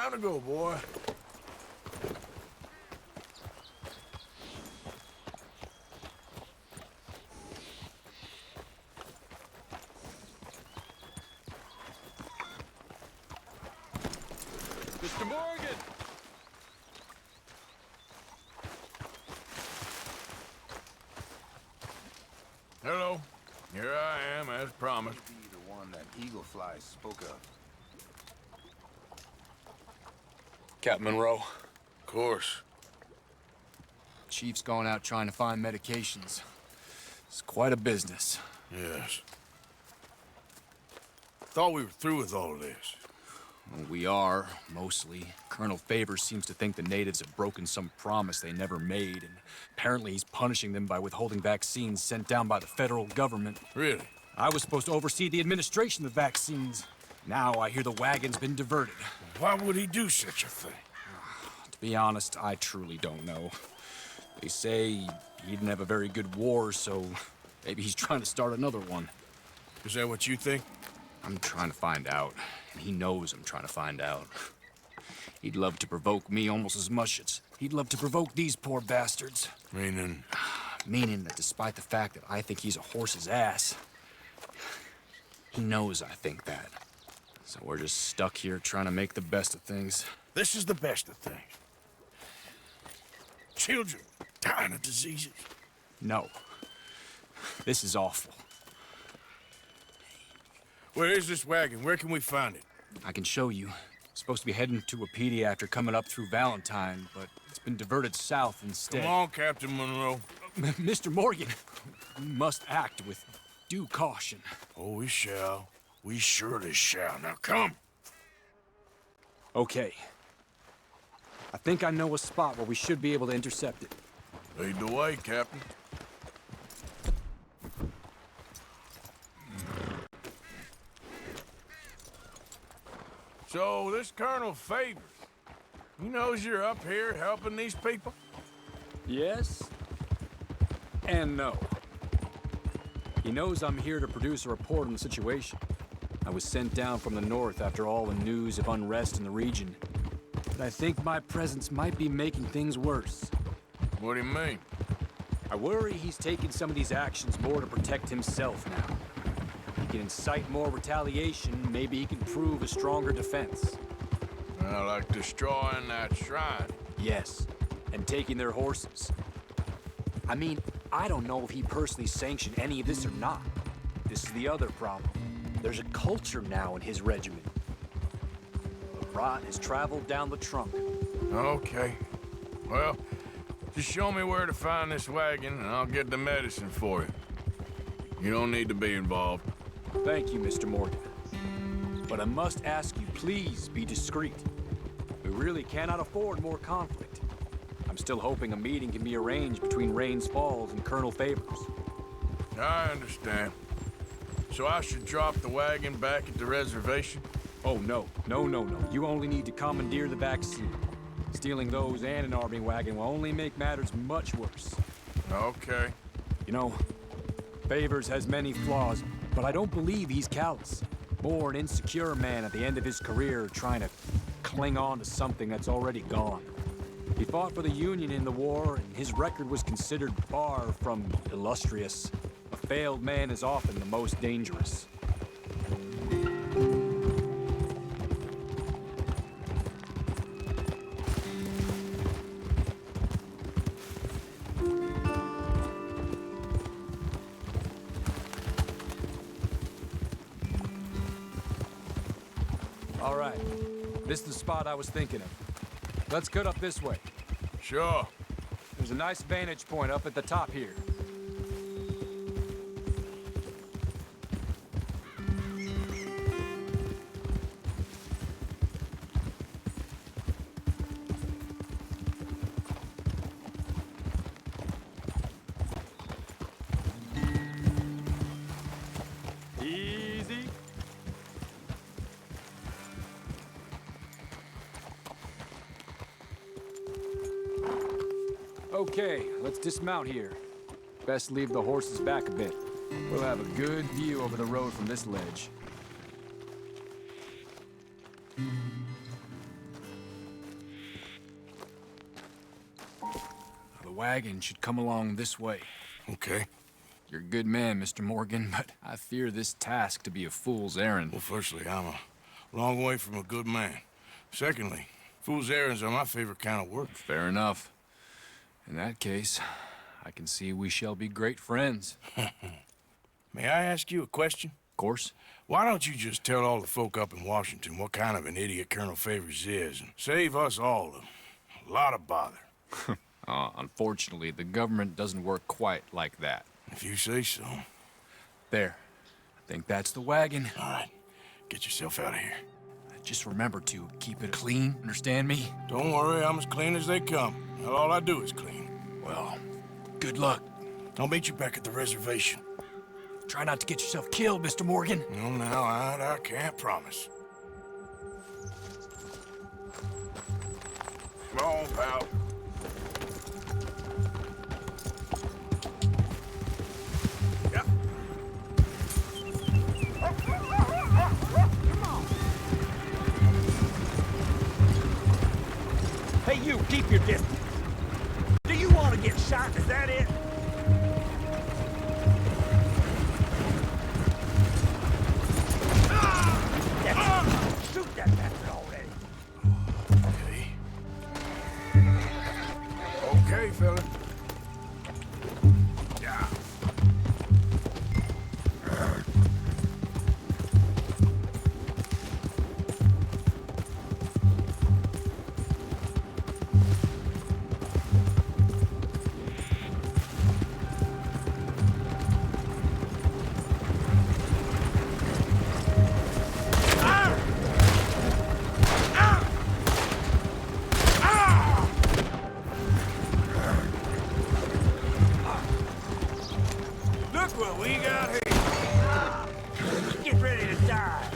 S1: Time to go, boy.
S9: Mr. Morgan!
S1: Hello. Here I am, as promised.
S3: Be the one that Eagle Fly spoke of.
S8: Captain Monroe.
S1: Of course.
S8: Chief's gone out trying to find medications. It's quite a business.
S1: Yes. Thought we were through with all of this.
S8: Well, we are, mostly. Colonel Favors seems to think the natives have broken some promise they never made, and apparently he's punishing them by withholding vaccines sent down by the federal government.
S1: Really?
S8: I was supposed to oversee the administration of the vaccines. Now I hear the wagon's been diverted.
S1: Why would he do such a thing?
S8: To be honest, I truly don't know. They say he didn't have a very good war, so maybe he's trying to start another one.
S1: Is that what you think?
S8: I'm trying to find out, and he knows I'm trying to find out. He'd love to provoke me almost as much as he'd love to provoke these poor bastards.
S1: Meaning?
S8: Meaning that despite the fact that I think he's a horse's ass, he knows I think that. So we're just stuck here trying to make the best of things.
S1: This is the best of things. Children dying of diseases.
S8: No. This is awful.
S1: Where is this wagon? Where can we find it?
S8: I can show you. Supposed to be heading to Wapiti after coming up through Valentine, but it's been diverted south instead.
S1: Come on, Captain Monroe.
S8: Mr. Morgan, we must act with due caution.
S1: Oh, we shall. We surely shall. Now come.
S8: Okay. I think I know a spot where we should be able to intercept it.
S1: Lead the way, Captain. So, this Colonel Favors, he knows you're up here helping these people?
S9: Yes. And no. He knows I'm here to produce a report on the situation. I was sent down from the north after all the news of unrest in the region. But I think my presence might be making things worse.
S1: What do you mean?
S9: I worry he's taking some of these actions more to protect himself now. He can incite more retaliation, maybe he can prove a stronger defense.
S1: Like destroying that shrine.
S9: Yes, and taking their horses. I mean, I don't know if he personally sanctioned any of this or not. This is the other problem. There's a culture now in his regiment. The rot has traveled down the trunk.
S1: Okay. Well, just show me where to find this wagon, and I'll get the medicine for you. You don't need to be involved.
S9: Thank you, Mr. Morgan. But I must ask you, please be discreet. We really cannot afford more conflict. I'm still hoping a meeting can be arranged between Rains Falls and Colonel Favors.
S1: I understand. So I should drop the wagon back at the reservation?
S9: Oh, no. No, no, no. You only need to commandeer the vaccine. Stealing those and an army wagon will only make matters much worse.
S1: Okay.
S9: You know, Favors has many flaws, but I don't believe he's callous. More an insecure man at the end of his career trying to cling on to something that's already gone. He fought for the Union in the war, and his record was considered far from illustrious. A failed man is often the most dangerous. All right, this is the spot I was thinking of. Let's cut up this way.
S1: Sure.
S9: There's a nice vantage point up at the top here. Easy. Okay, let's dismount here. Best leave the horses back a bit. We'll have a good view over the road from this ledge.
S8: wagon should come along this way.
S1: Okay.
S8: You're a good man, Mr. Morgan, but I fear this task to be a fool's errand.
S1: Well, firstly, I'm a long way from a good man. Secondly, fool's errands are my favorite kind of work.
S8: Fair enough. In that case, I can see we shall be great friends.
S1: May I ask you a question?
S8: Of course.
S1: Why don't you just tell all the folk up in Washington what kind of an idiot Colonel Favors is and save us all a lot of bother?
S8: Unfortunately, the government doesn't work quite like that.
S1: If you say so.
S8: There. I think that's the wagon.
S1: All right. Get yourself out of here.
S8: Just remember to keep it clean, understand me?
S1: Don't worry, I'm as clean as they come. Now, all I do is clean.
S8: Well, good luck.
S1: I'll meet you back at the reservation.
S8: Try not to get yourself killed, Mr. Morgan.
S1: No, now, I can't promise. Come on, pal. Yep.
S18: Hey, you, keep your distance. Do you want to get shot? Is that it? Shoot that bastard already.
S1: Okay, fella. Yeah.
S18: Look what we got here. Get ready to die.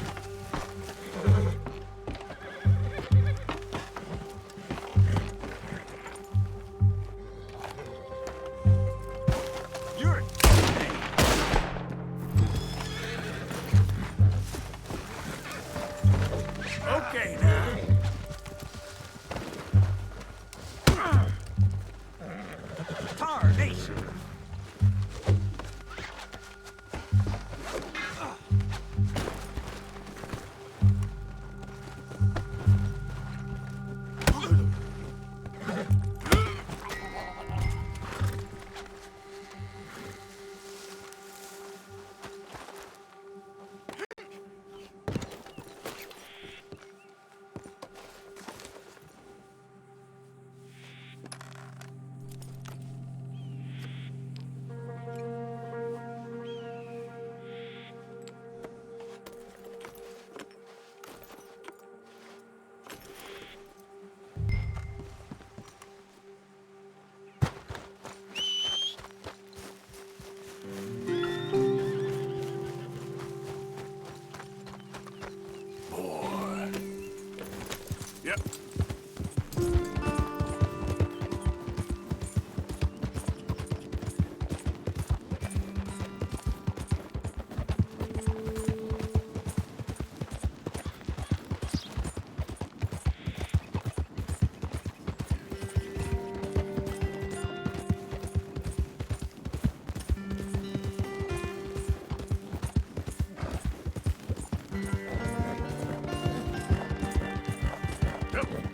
S18: You're okay now. Tarnation.
S1: Yep. Yep.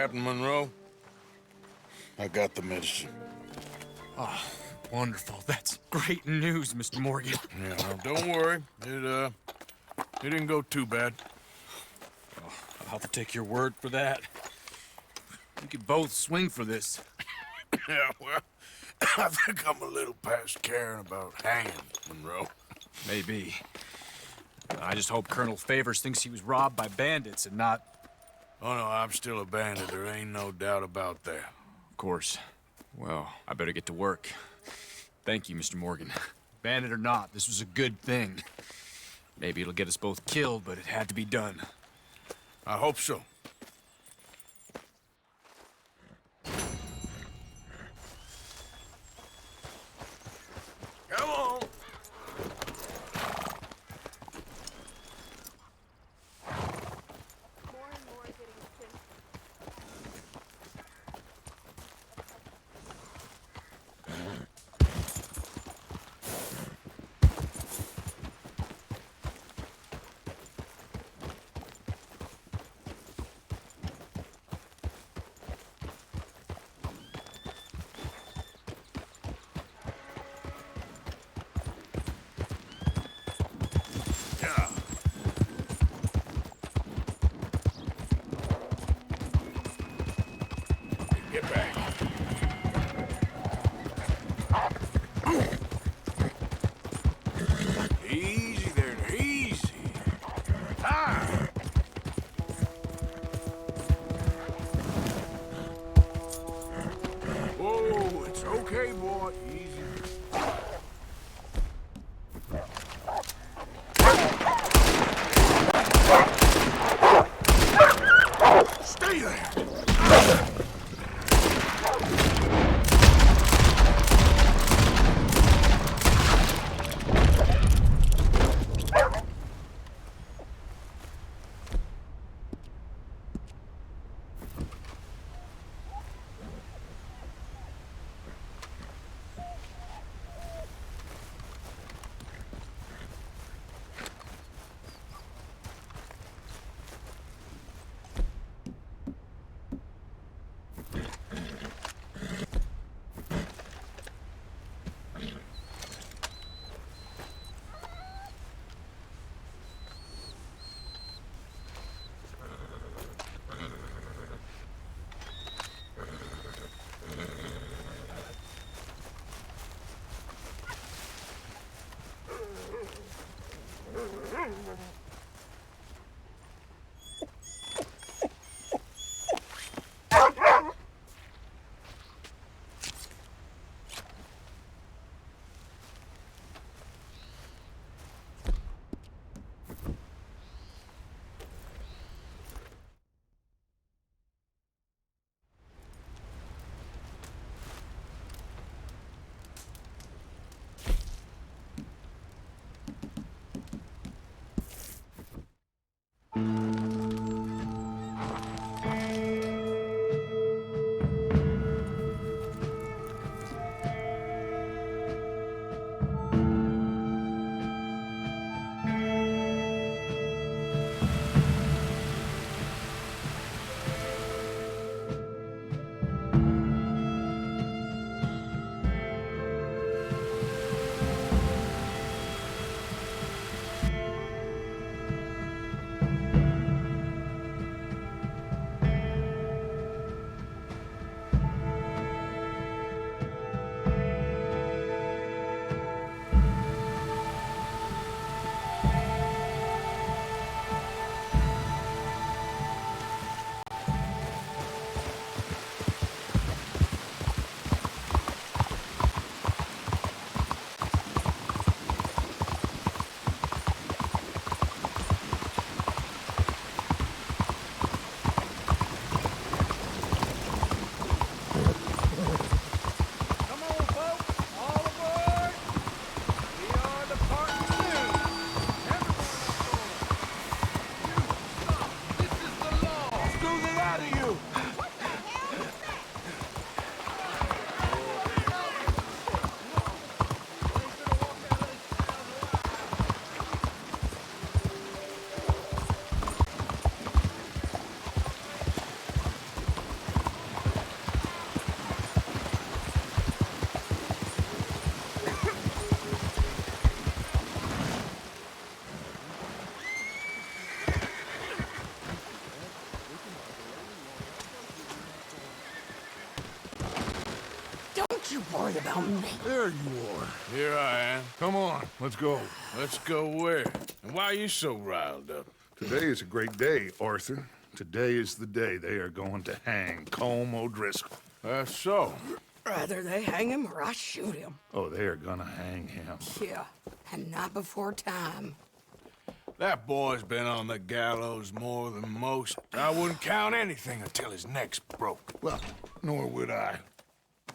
S1: Captain Monroe. I got the medicine.
S8: Oh, wonderful. That's great news, Mr. Morgan.
S1: Yeah, well, don't worry. It didn't go too bad.
S8: Oh, I'll have to take your word for that. We could both swing for this.
S1: Yeah, well, I think I'm a little past caring about hanging, Monroe.
S8: Maybe. I just hope Colonel Favors thinks he was robbed by bandits and not...
S1: Oh, no, I'm still a bandit. There ain't no doubt about that.
S8: Of course. Well, I better get to work. Thank you, Mr. Morgan. Bandit or not, this was a good thing. Maybe it'll get us both killed, but it had to be done.
S1: I hope so. Come on! Get back. Easy there, easy. Ah! Whoa, it's okay, boy. Easy. Stay there!
S19: you worry about me.
S1: There you are. Here I am.
S7: Come on, let's go.
S1: Let's go where? And why are you so riled up?
S7: Today is a great day, Arthur. Today is the day they are going to hang Colm O'Driscoll.
S1: That's so.
S19: Rather they hang him or I shoot him.
S7: Oh, they are gonna hang him.
S19: Yeah, and not before time.
S1: That boy's been on the gallows more than most. I wouldn't count anything until his neck's broke.
S7: Well, nor would I.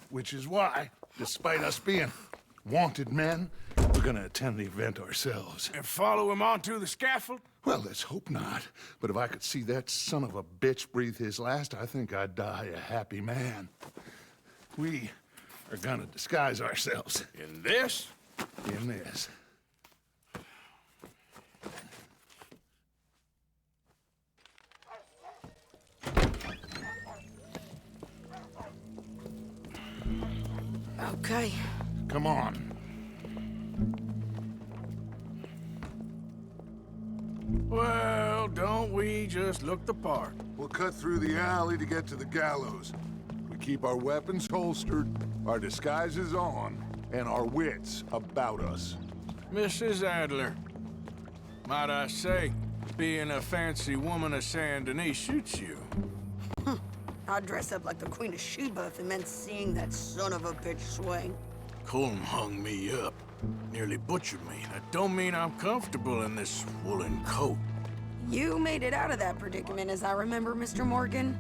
S7: Which is why, despite us being wanted men, we're gonna attend the event ourselves.
S1: And follow him onto the scaffold?
S7: Well, let's hope not. But if I could see that son of a bitch breathe his last, I think I'd die a happy man. We are gonna disguise ourselves.
S1: In this?
S7: In this.
S19: Okay.
S7: Come on.
S1: Well, don't we just look the part?
S12: We'll cut through the alley to get to the gallows. We keep our weapons holstered, our disguises on, and our wits about us.
S1: Mrs. Adler, might I say, being a fancy woman of Saint Denis suits you.
S19: I'd dress up like the Queen of Sheba if it meant seeing that son of a bitch swing.
S1: Colm hung me up, nearly butchered me. That don't mean I'm comfortable in this woolen coat.
S19: You made it out of that predicament, as I remember, Mr. Morgan.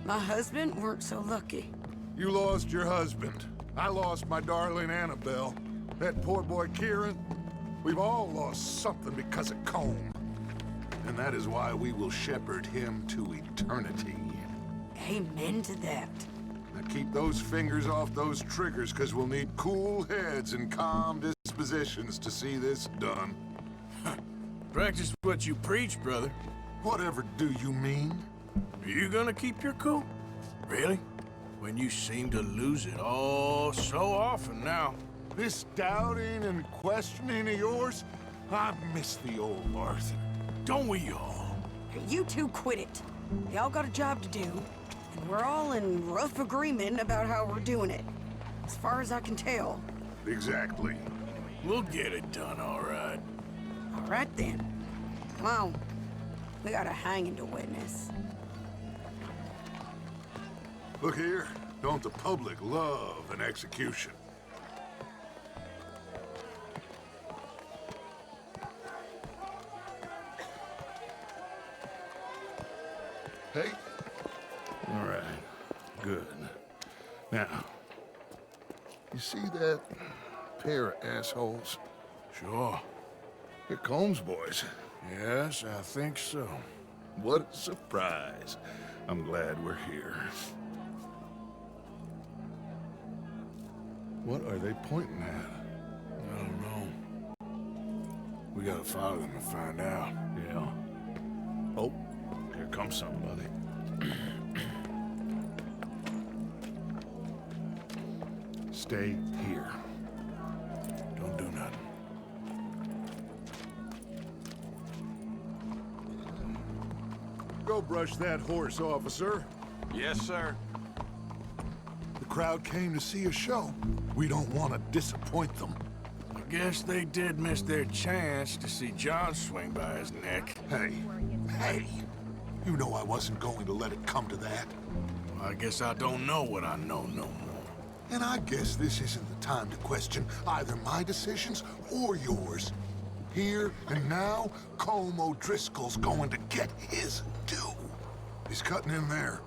S19: My husband weren't so lucky.
S12: You lost your husband. I lost my darling Annabelle. That poor boy Kieran. We've all lost something because of Colm. And that is why we will shepherd him to eternity.
S19: Amen to that.
S12: Now keep those fingers off those triggers, because we'll need cool heads and calm dispositions to see this done.
S1: Practice what you preach, brother.
S12: Whatever do you mean?
S1: Are you gonna keep your cool? Really? When you seem to lose it all so often now.
S12: This doubting and questioning of yours, I miss the old Arthur.
S1: Don't we all?
S19: You two quit it. Y'all got a job to do, and we're all in rough agreement about how we're doing it. As far as I can tell.
S12: Exactly.
S1: We'll get it done, all right.
S19: All right, then. Come on. We got a hanging to witness.
S12: Look here, don't the public love an execution?
S7: Hey? All right. Good. Now, you see that pair of assholes?
S1: Sure.
S7: They're Colm's boys.
S1: Yes, I think so.
S7: What a surprise. I'm glad we're here. What are they pointing at?
S1: I don't know. We gotta follow them and find out.
S7: Yeah. Oh, here comes somebody. Stay here.
S1: Don't do nothing.
S12: Go brush that horse, officer.
S3: Yes, sir.
S12: The crowd came to see a show. We don't want to disappoint them.
S1: I guess they did miss their chance to see John swing by his neck.
S12: Hey, you know I wasn't going to let it come to that.
S1: Well, I guess I don't know what I know no more.
S12: And I guess this isn't the time to question either my decisions or yours. Here and now, Colm O'Driscoll's going to get his due. He's cutting in there.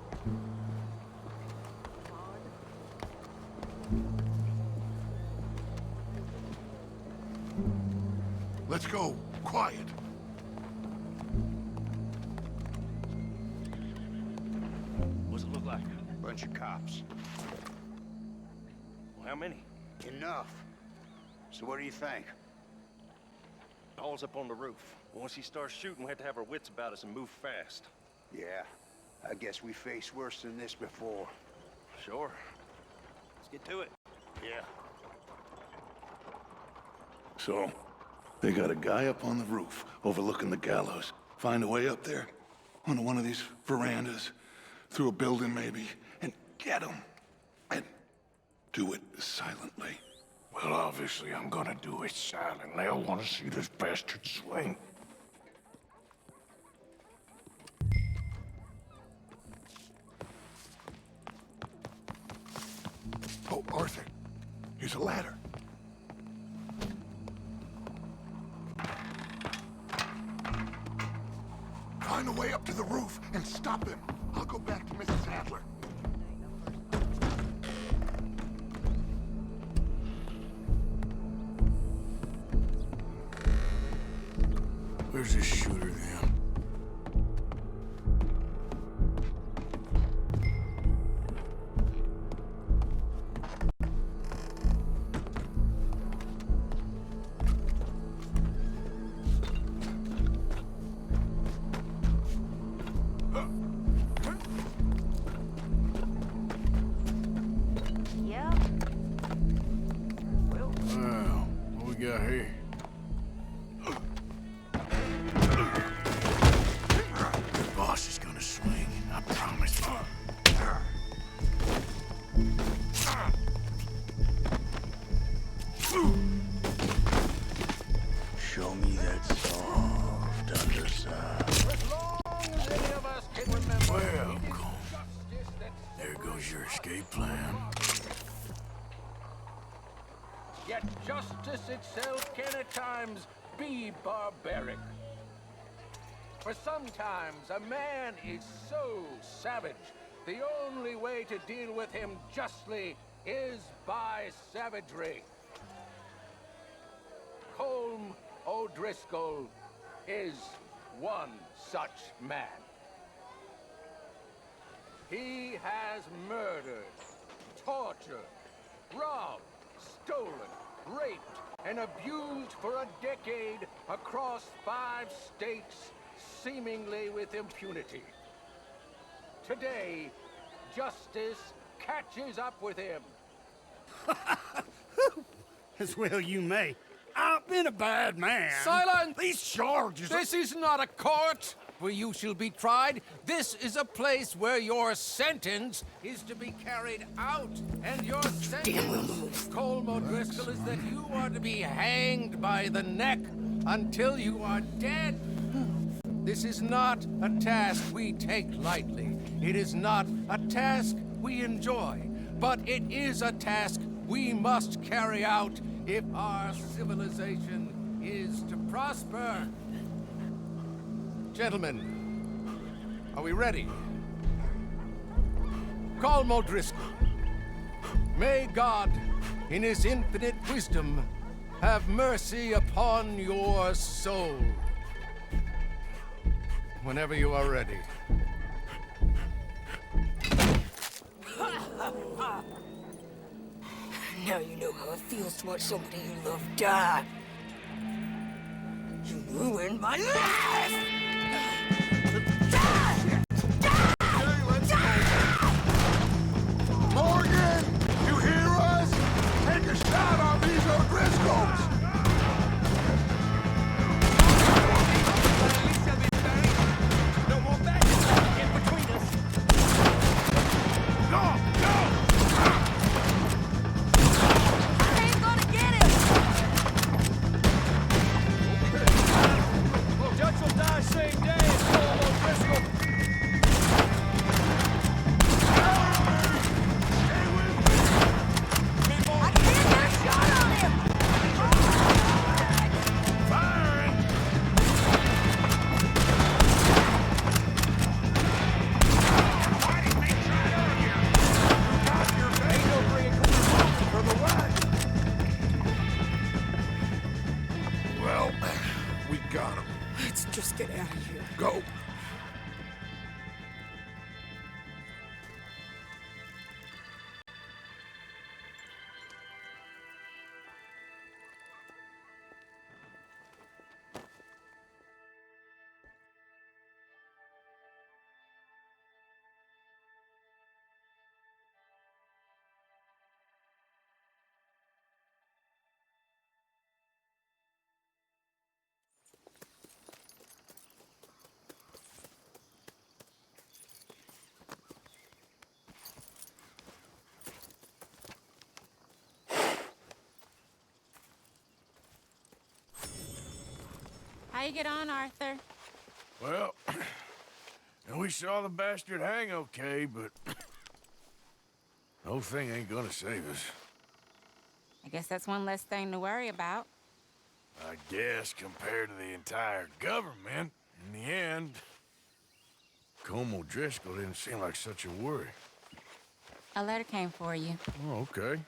S12: Let's go. Quiet.
S10: What's it look like?
S18: Bunch of cops.
S10: Well, how many?
S18: Enough. So what do you think?
S3: Paul's up on the roof. Once he starts shooting, we have to have our wits about us and move fast.
S18: Yeah, I guess we faced worse than this before.
S3: Sure. Let's get to it.
S18: Yeah.
S7: So, they got a guy up on the roof overlooking the gallows. Find a way up there, onto one of these verandas, through a building maybe, and get him. And
S12: do it silently.
S18: Well, obviously I'm gonna do it silently. I want to see this bastard swing.
S12: Oh, Arthur, here's a ladder. Find a way up to the roof and stop him. I'll go back to Mrs. Adler.
S1: Where's this shooter then?
S19: Yeah?
S1: Well, what we got here? The boss is gonna swing, I promise.
S18: Show me that soft underside.
S1: Well, Colm, there goes your escape plan.
S3: Yet justice itself can at times be barbaric. For sometimes a man is so savage, the only way to deal with him justly is by savagery. Colm O'Driscoll is one such man. He has murdered, tortured, robbed, stolen, raped, and abused for a decade across 5 states, seemingly with impunity. Today, justice catches up with him.
S20: As well you may. I've been a bad man.
S14: Silence!
S20: These charges
S14: This is not a court where you shall be tried. This is a place where your sentence is to be carried out. And your sentence, Colm O'Driscoll, is that you are to be hanged by the neck until you are dead. This is not a task we take lightly. It is not a task we enjoy. But it is a task we must carry out if our civilization is to prosper. Gentlemen, are we ready? Colm O'Driscoll, may God, in his infinite wisdom, have mercy upon your soul. Whenever you are ready.
S19: Now you know how it feels to watch somebody you love die. You ruined my life!
S12: Morgan, you hear us? Take a shot on these O'Driscolls!
S18: No more baggage in between us. Go!
S19: Ain't gonna get him!
S18: Well, Judge will die soon.
S21: you get on, Arthur?
S1: Well, and we saw the bastard hang okay, but the whole thing ain't gonna save us.
S21: I guess that's one less thing to worry about.
S1: I guess compared to the entire government, in the end, Colm O'Driscoll didn't seem like such a worry.
S21: A letter came for you.
S1: Oh, okay.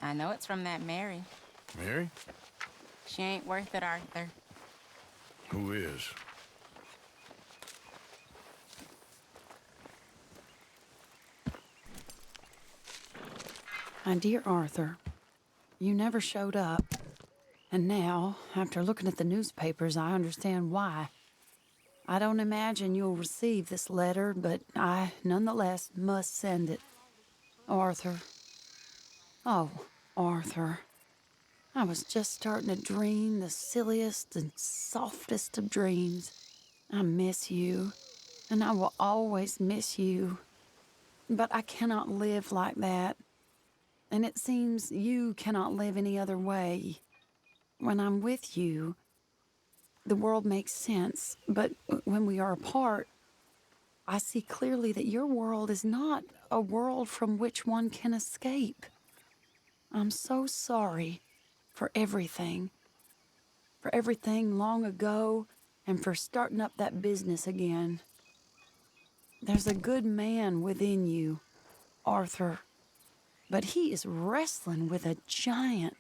S21: I know it's from that Mary.
S1: Mary?
S21: She ain't worth it, Arthur.
S1: Who is?
S19: My dear Arthur, you never showed up. And now, after looking at the newspapers, I understand why. I don't imagine you'll receive this letter, but I, nonetheless, must send it. Arthur. Oh, Arthur. I was just starting to dream the silliest and softest of dreams. I miss you, and I will always miss you. But I cannot live like that. And it seems you cannot live any other way. When I'm with you, the world makes sense, but when we are apart, I see clearly that your world is not a world from which one can escape. I'm so sorry for everything long ago, and for starting up that business again. There's a good man within you, Arthur, but he is wrestling with a giant.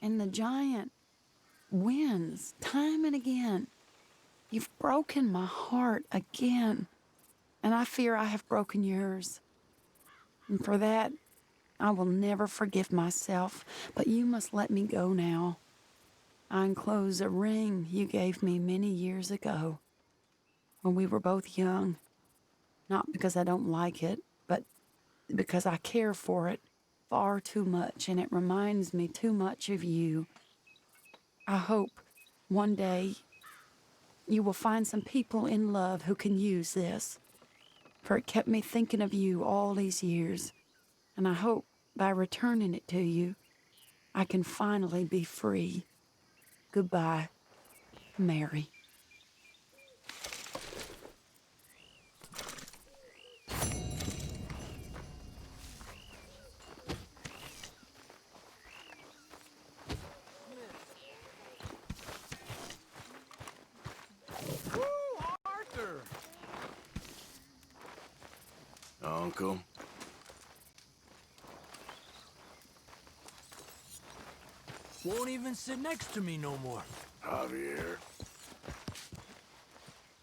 S19: And the giant wins time and again. You've broken my heart again, and I fear I have broken yours. And for that, I will never forgive myself, but you must let me go now. I enclose a ring you gave me many years ago, when we were both young. Not because I don't like it, but because I care for it far too much, and it reminds me too much of you. I hope one day you will find some people in love who can use this, for it kept me thinking of you all these years, and I hope by returning it to you, I can finally be free. Goodbye, Mary.
S17: Arthur!
S1: Uncle.
S22: Won't even sit next to me no more.
S1: Javier.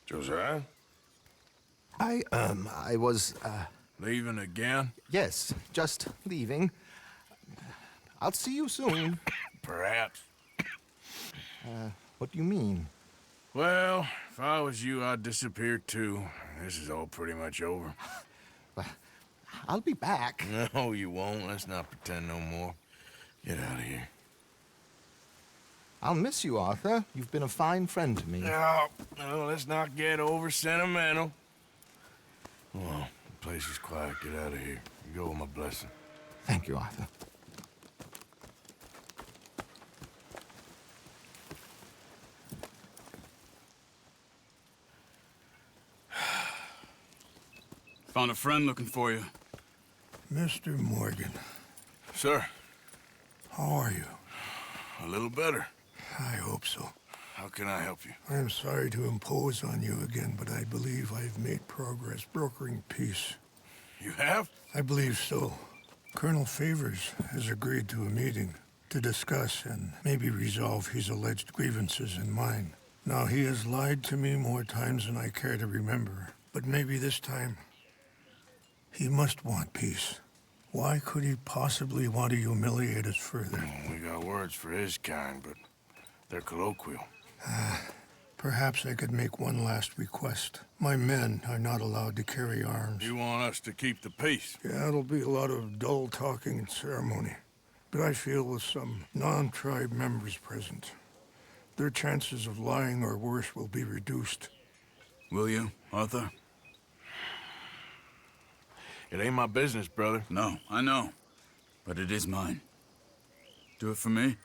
S1: Josiah?
S23: I was,
S1: Leaving again?
S23: Yes, just leaving. I'll see you soon.
S1: Perhaps.
S23: What do you mean?
S1: Well, if I was you, I'd disappear too. This is all pretty much over.
S23: I'll be back.
S1: No, you won't. Let's not pretend no more. Get out of here.
S23: I'll miss you, Arthur. You've been a fine friend to me.
S1: No, let's not get over sentimental. Come on, the place is quiet. Get out of here. You go with my blessing.
S23: Thank you, Arthur.
S8: Found a friend looking for you.
S12: Mr. Morgan.
S1: Sir.
S12: How are you?
S1: A little better.
S12: I hope so.
S1: How can I help you?
S12: I'm sorry to impose on you again, but I believe I've made progress brokering peace.
S1: You have?
S12: I believe so. Colonel Favors has agreed to a meeting to discuss and maybe resolve his alleged grievances and mine. Now, he has lied to me more times than I care to remember, but maybe this time he must want peace. Why could he possibly want to humiliate us further?
S1: We got words for his kind, but they're colloquial.
S12: Perhaps I could make one last request. My men are not allowed to carry arms.
S1: You want us to keep the peace?
S12: Yeah, it'll be a lot of dull talking and ceremony. But I feel with some non-tribe members present, their chances of lying or worse will be reduced.
S8: Will you, Arthur?
S1: It ain't my business, brother.
S8: No, I know. But it is mine. Do it for me?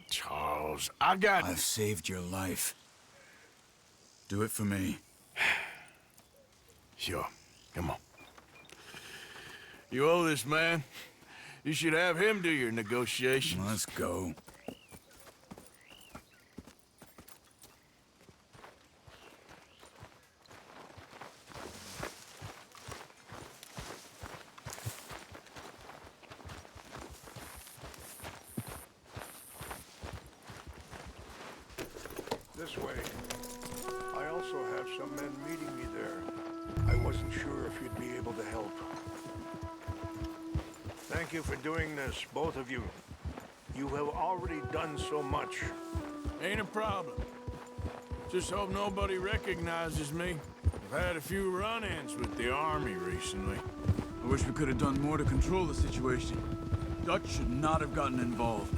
S1: Charles, I've
S5: saved your life. Do it for me.
S1: Sure. Come on. You owe this man. You should have him do your negotiations.
S5: Let's go.
S7: This way. I also have some men meeting me there. I wasn't sure if you'd be able to help. Thank you for doing this, both of you. You have already done so much.
S1: Ain't a problem. Just hope nobody recognizes me. I've had a few run-ins with the army recently.
S5: I wish we could have done more to control the situation. Dutch should not have gotten involved.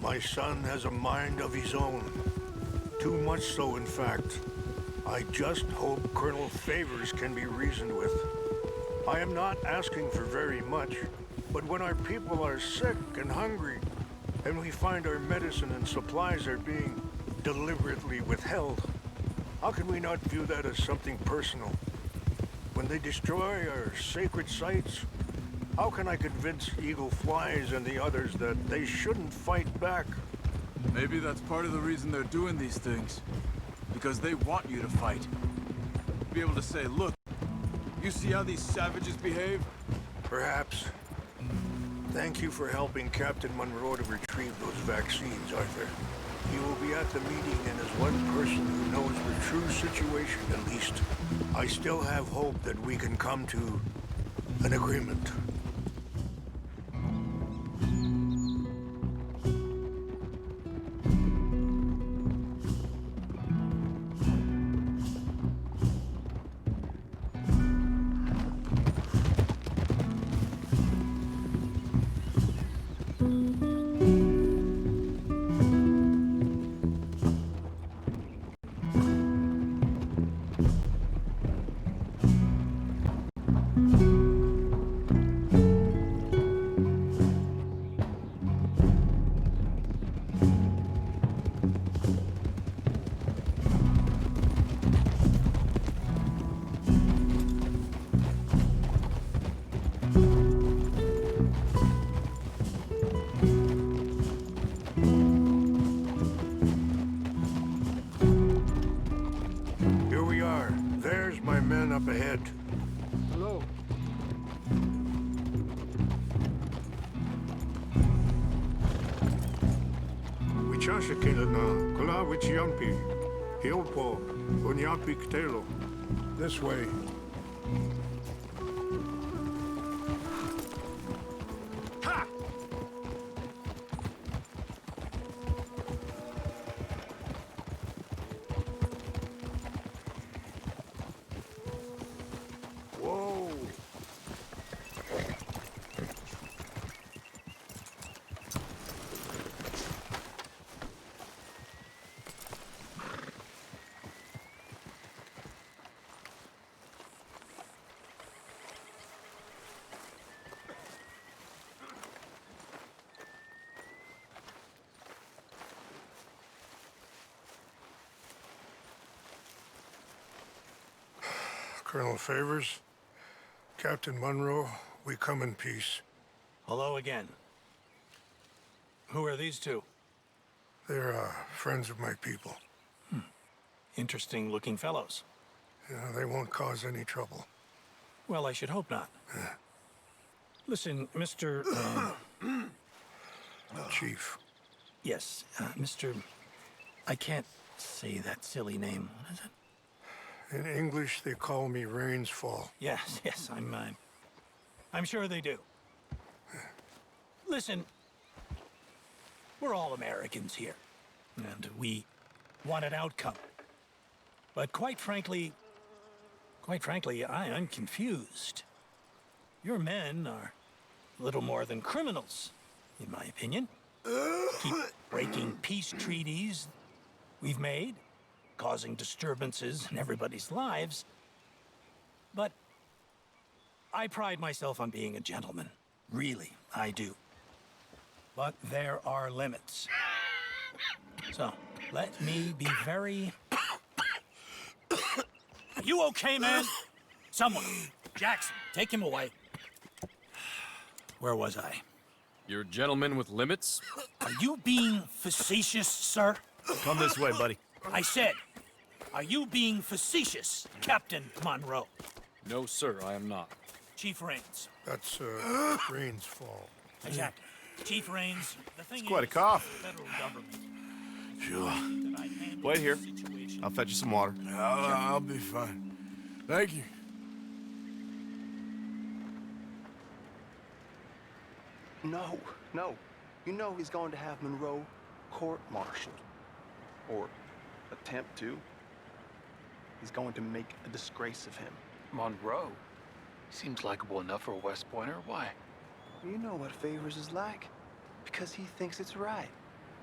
S7: My son has a mind of his own. Too much so, in fact. I just hope Colonel Favors can be reasoned with. I am not asking for very much, but when our people are sick and hungry, and we find our medicine and supplies are being deliberately withheld, how can we not view that as something personal? When they destroy our sacred sites, how can I convince Eagle Flies and the others that they shouldn't fight back?
S5: Maybe that's part of the reason they're doing these things. Because they want you to fight. Be able to say, look, you see how these savages behave?
S7: Perhaps. Thank you for helping Captain Monroe to retrieve those vaccines, Arthur. He will be at the meeting, and as one person who knows the true situation at least, I still have hope that we can come to an agreement. Here we are. There's my men up ahead.
S20: Hello.
S7: This way.
S20: Ha!
S7: Whoa! Colonel Favors, Captain Monroe, we come in peace.
S11: Hello again. Who are these two?
S7: They're friends of my people.
S11: Interesting looking fellows.
S7: Yeah, they won't cause any trouble.
S11: Well, I should hope not. Listen, Mr.
S7: Chief.
S11: Yes, Mr. I can't say that silly name. What is it?
S7: In English, they call me Rainsfall.
S11: Yes, I'm sure they do. Listen, we're all Americans here, and we want an outcome. But quite frankly, I am confused. Your men are little more than criminals, in my opinion. Keep breaking peace treaties we've made, causing disturbances in everybody's lives. But I pride myself on being a gentleman. Really, I do. But there are limits. So, let me be very... Are you okay, man? Someone. Jackson, take him away. Where was I?
S8: You're a gentleman with limits?
S11: Are you being facetious, sir?
S23: Come this way, buddy.
S11: I said, are you being facetious, Captain Monroe?
S8: No, sir, I am not.
S11: Chief Raines.
S7: That's, Raines' fault.
S11: Exactly. Chief Raines, the thing
S23: It's quite a
S11: is,
S23: cough.
S11: the federal government...
S6: Sure.
S23: Wait here. I'll fetch you some water.
S1: I'll be fine. Thank you.
S4: No, no. You know he's going to have Monroe court-martialed. Or attempt to. He's going to make a disgrace of him.
S13: Monroe? Seems likable enough for a West Pointer. Why?
S4: You know what Favors is like. Because he thinks it's right.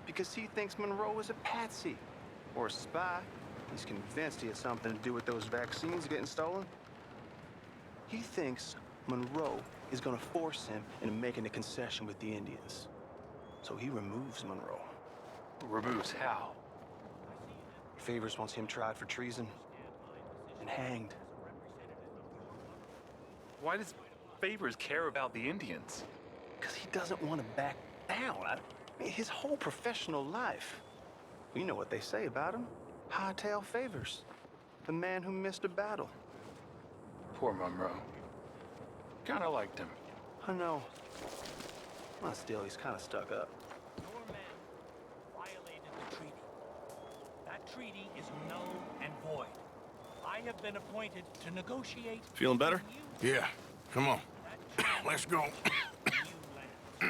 S4: Because he thinks Monroe is a patsy. Or a spy. He's convinced he had something to do with those vaccines getting stolen. He thinks Monroe is gonna force him into making a concession with the Indians. So he removes Monroe.
S13: Removes how?
S4: Favors wants him tried for treason and hanged.
S13: Why does Favors care about the Indians?
S4: Because he doesn't want to back down. I mean, his whole professional life. You know what they say about him. Hightail Favors. The man who missed a battle.
S13: Poor Monroe. Kinda liked him.
S4: I know. Well, still, he's kind of stuck up.
S11: Your men violated the treaty. That treaty is null and void. I have been appointed to negotiate...
S23: Feeling better?
S1: Yeah, come on. Let's go.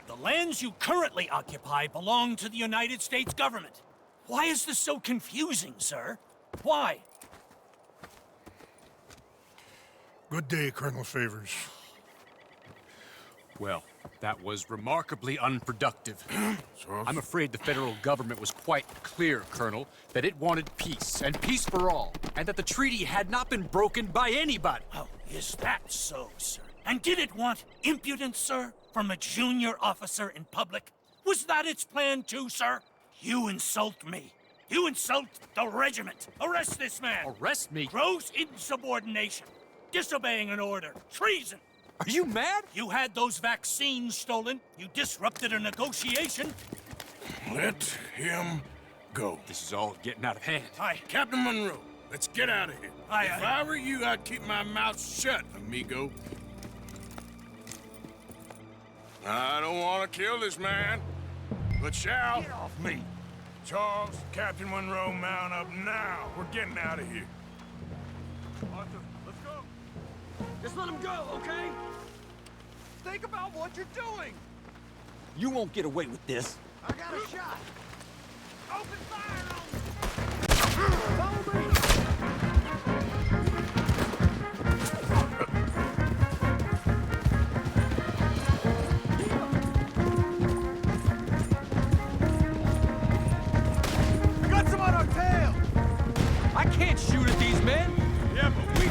S11: The lands you currently occupy belong to the United States government. Why is this so confusing, sir? Why?
S7: Good day, Colonel Favors.
S8: Well, that was remarkably unproductive. I'm afraid the federal government was quite clear, Colonel, that it wanted peace, and peace for all, and that the treaty had not been broken by anybody.
S11: Oh, is that so, sir? And did it want impudence, sir, from a junior officer in public? Was that its plan too, sir? You insult me. You insult the regiment. Arrest this man.
S8: Arrest me?
S11: Gross insubordination. Disobeying an order. Treason.
S8: Are you mad?
S11: You had those vaccines stolen. You disrupted a negotiation.
S1: Let him go.
S8: This is all getting out of hand.
S11: Aye.
S1: Captain Monroe, let's get out of here.
S11: Aye,
S1: if I were you, I'd keep my mouth shut, amigo. I don't want to kill this man, but shall.
S7: Get off me!
S1: Charles, Captain Monroe, mount up now. We're getting out of here.
S23: Arthur, let's go.
S18: Just let him go, okay? Think about what you're doing! You won't get away with this. I got a shot! Open fire on me! Follow me!
S9: I can't shoot at these men!
S1: Yeah, but we...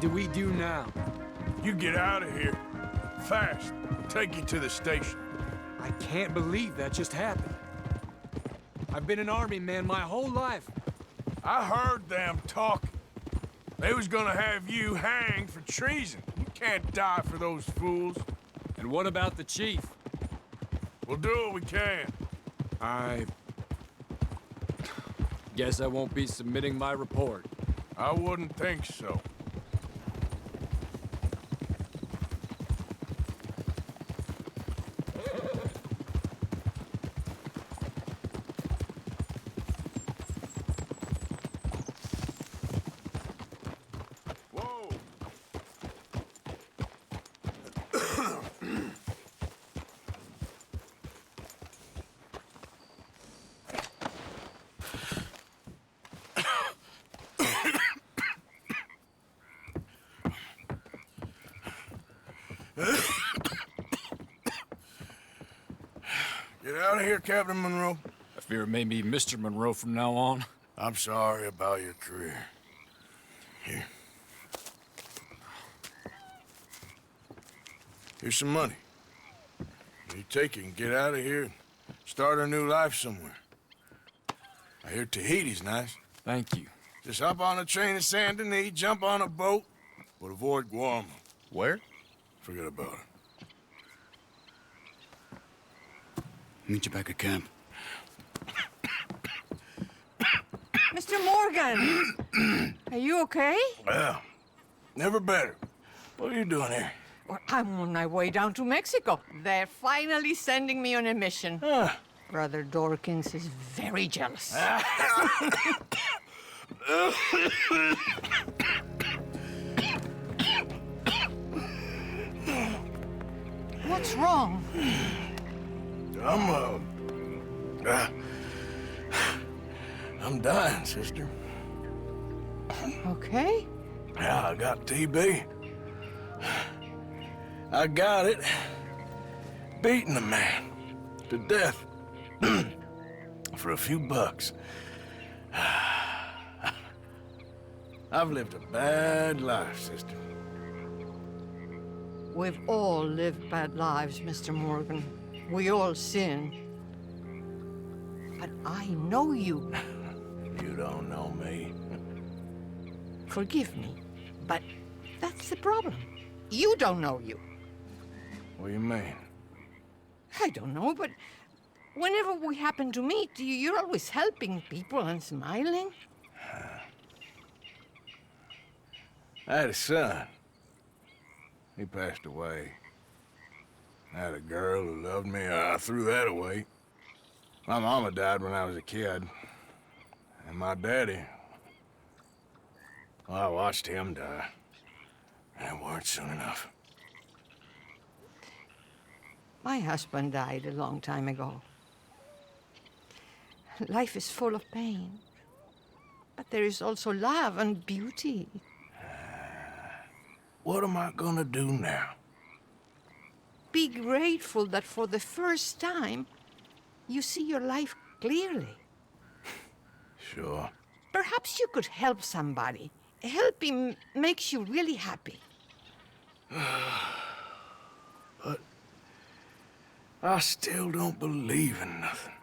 S9: do we do now?
S1: You get out of here. Fast. I'll take you to the station.
S9: I can't believe that just happened. I've been an army man my whole life.
S1: I heard them talking. They was gonna have you hanged for treason. You can't die for those fools.
S9: And what about the chief?
S1: We'll do what we can.
S9: I guess I won't be submitting my report.
S1: I wouldn't think so. Get out of here, Captain Monroe.
S8: I fear it may be Mr. Monroe from now on.
S1: I'm sorry about your career. Here. Here's some money. You take it and get out of here and start a new life somewhere. I hear Tahiti's nice.
S8: Thank you.
S1: Just hop on a train to Saint Denis, jump on a boat, but avoid Guam.
S8: Where?
S1: Forget about it.
S2: Meet you back at camp.
S15: Mr. Morgan! Are you okay?
S1: Well, never better. What are you doing here?
S15: Well, I'm on my way down to Mexico. They're finally sending me on a mission. Brother Dorkins is very jealous. What's wrong?
S1: I'm dying, sister.
S15: Okay.
S1: Yeah, I got TB. I got it. Beating a man to death for a few bucks. I've lived a bad life, sister.
S15: We've all lived bad lives, Mr. Morgan. We all sin. But I know you.
S1: You don't know me.
S15: Forgive me, but that's the problem. You don't know you.
S1: What do you mean?
S15: I don't know, but whenever we happen to meet, you're always helping people and smiling.
S1: I had a son. He passed away. I had a girl who loved me. I threw that away. My mama died when I was a kid. And my daddy, well, I watched him die. And it weren't soon enough.
S15: My husband died a long time ago. Life is full of pain. But there is also love and beauty.
S1: What am I gonna do now?
S15: Be grateful that for the first time, you see your life clearly.
S1: Sure.
S15: Perhaps you could help somebody. Helping makes you really happy.
S1: But I still don't believe in nothing.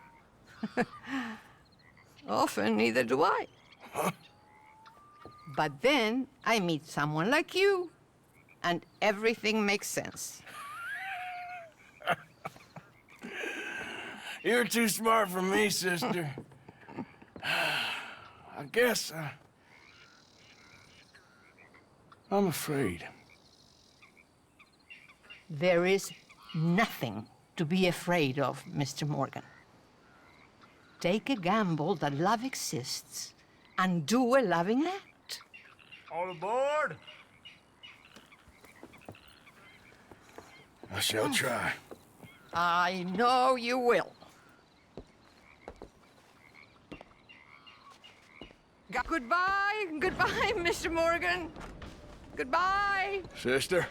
S15: Often, neither do I.
S1: Huh?
S15: But then I meet someone like you, and everything makes sense.
S1: You're too smart for me, sister. I guess I'm afraid.
S15: There is nothing to be afraid of, Mr. Morgan. Take a gamble that love exists and do a loving act.
S1: All aboard! I shall try.
S15: I know you will. Goodbye, goodbye, Mr. Morgan. Goodbye.
S1: Sister?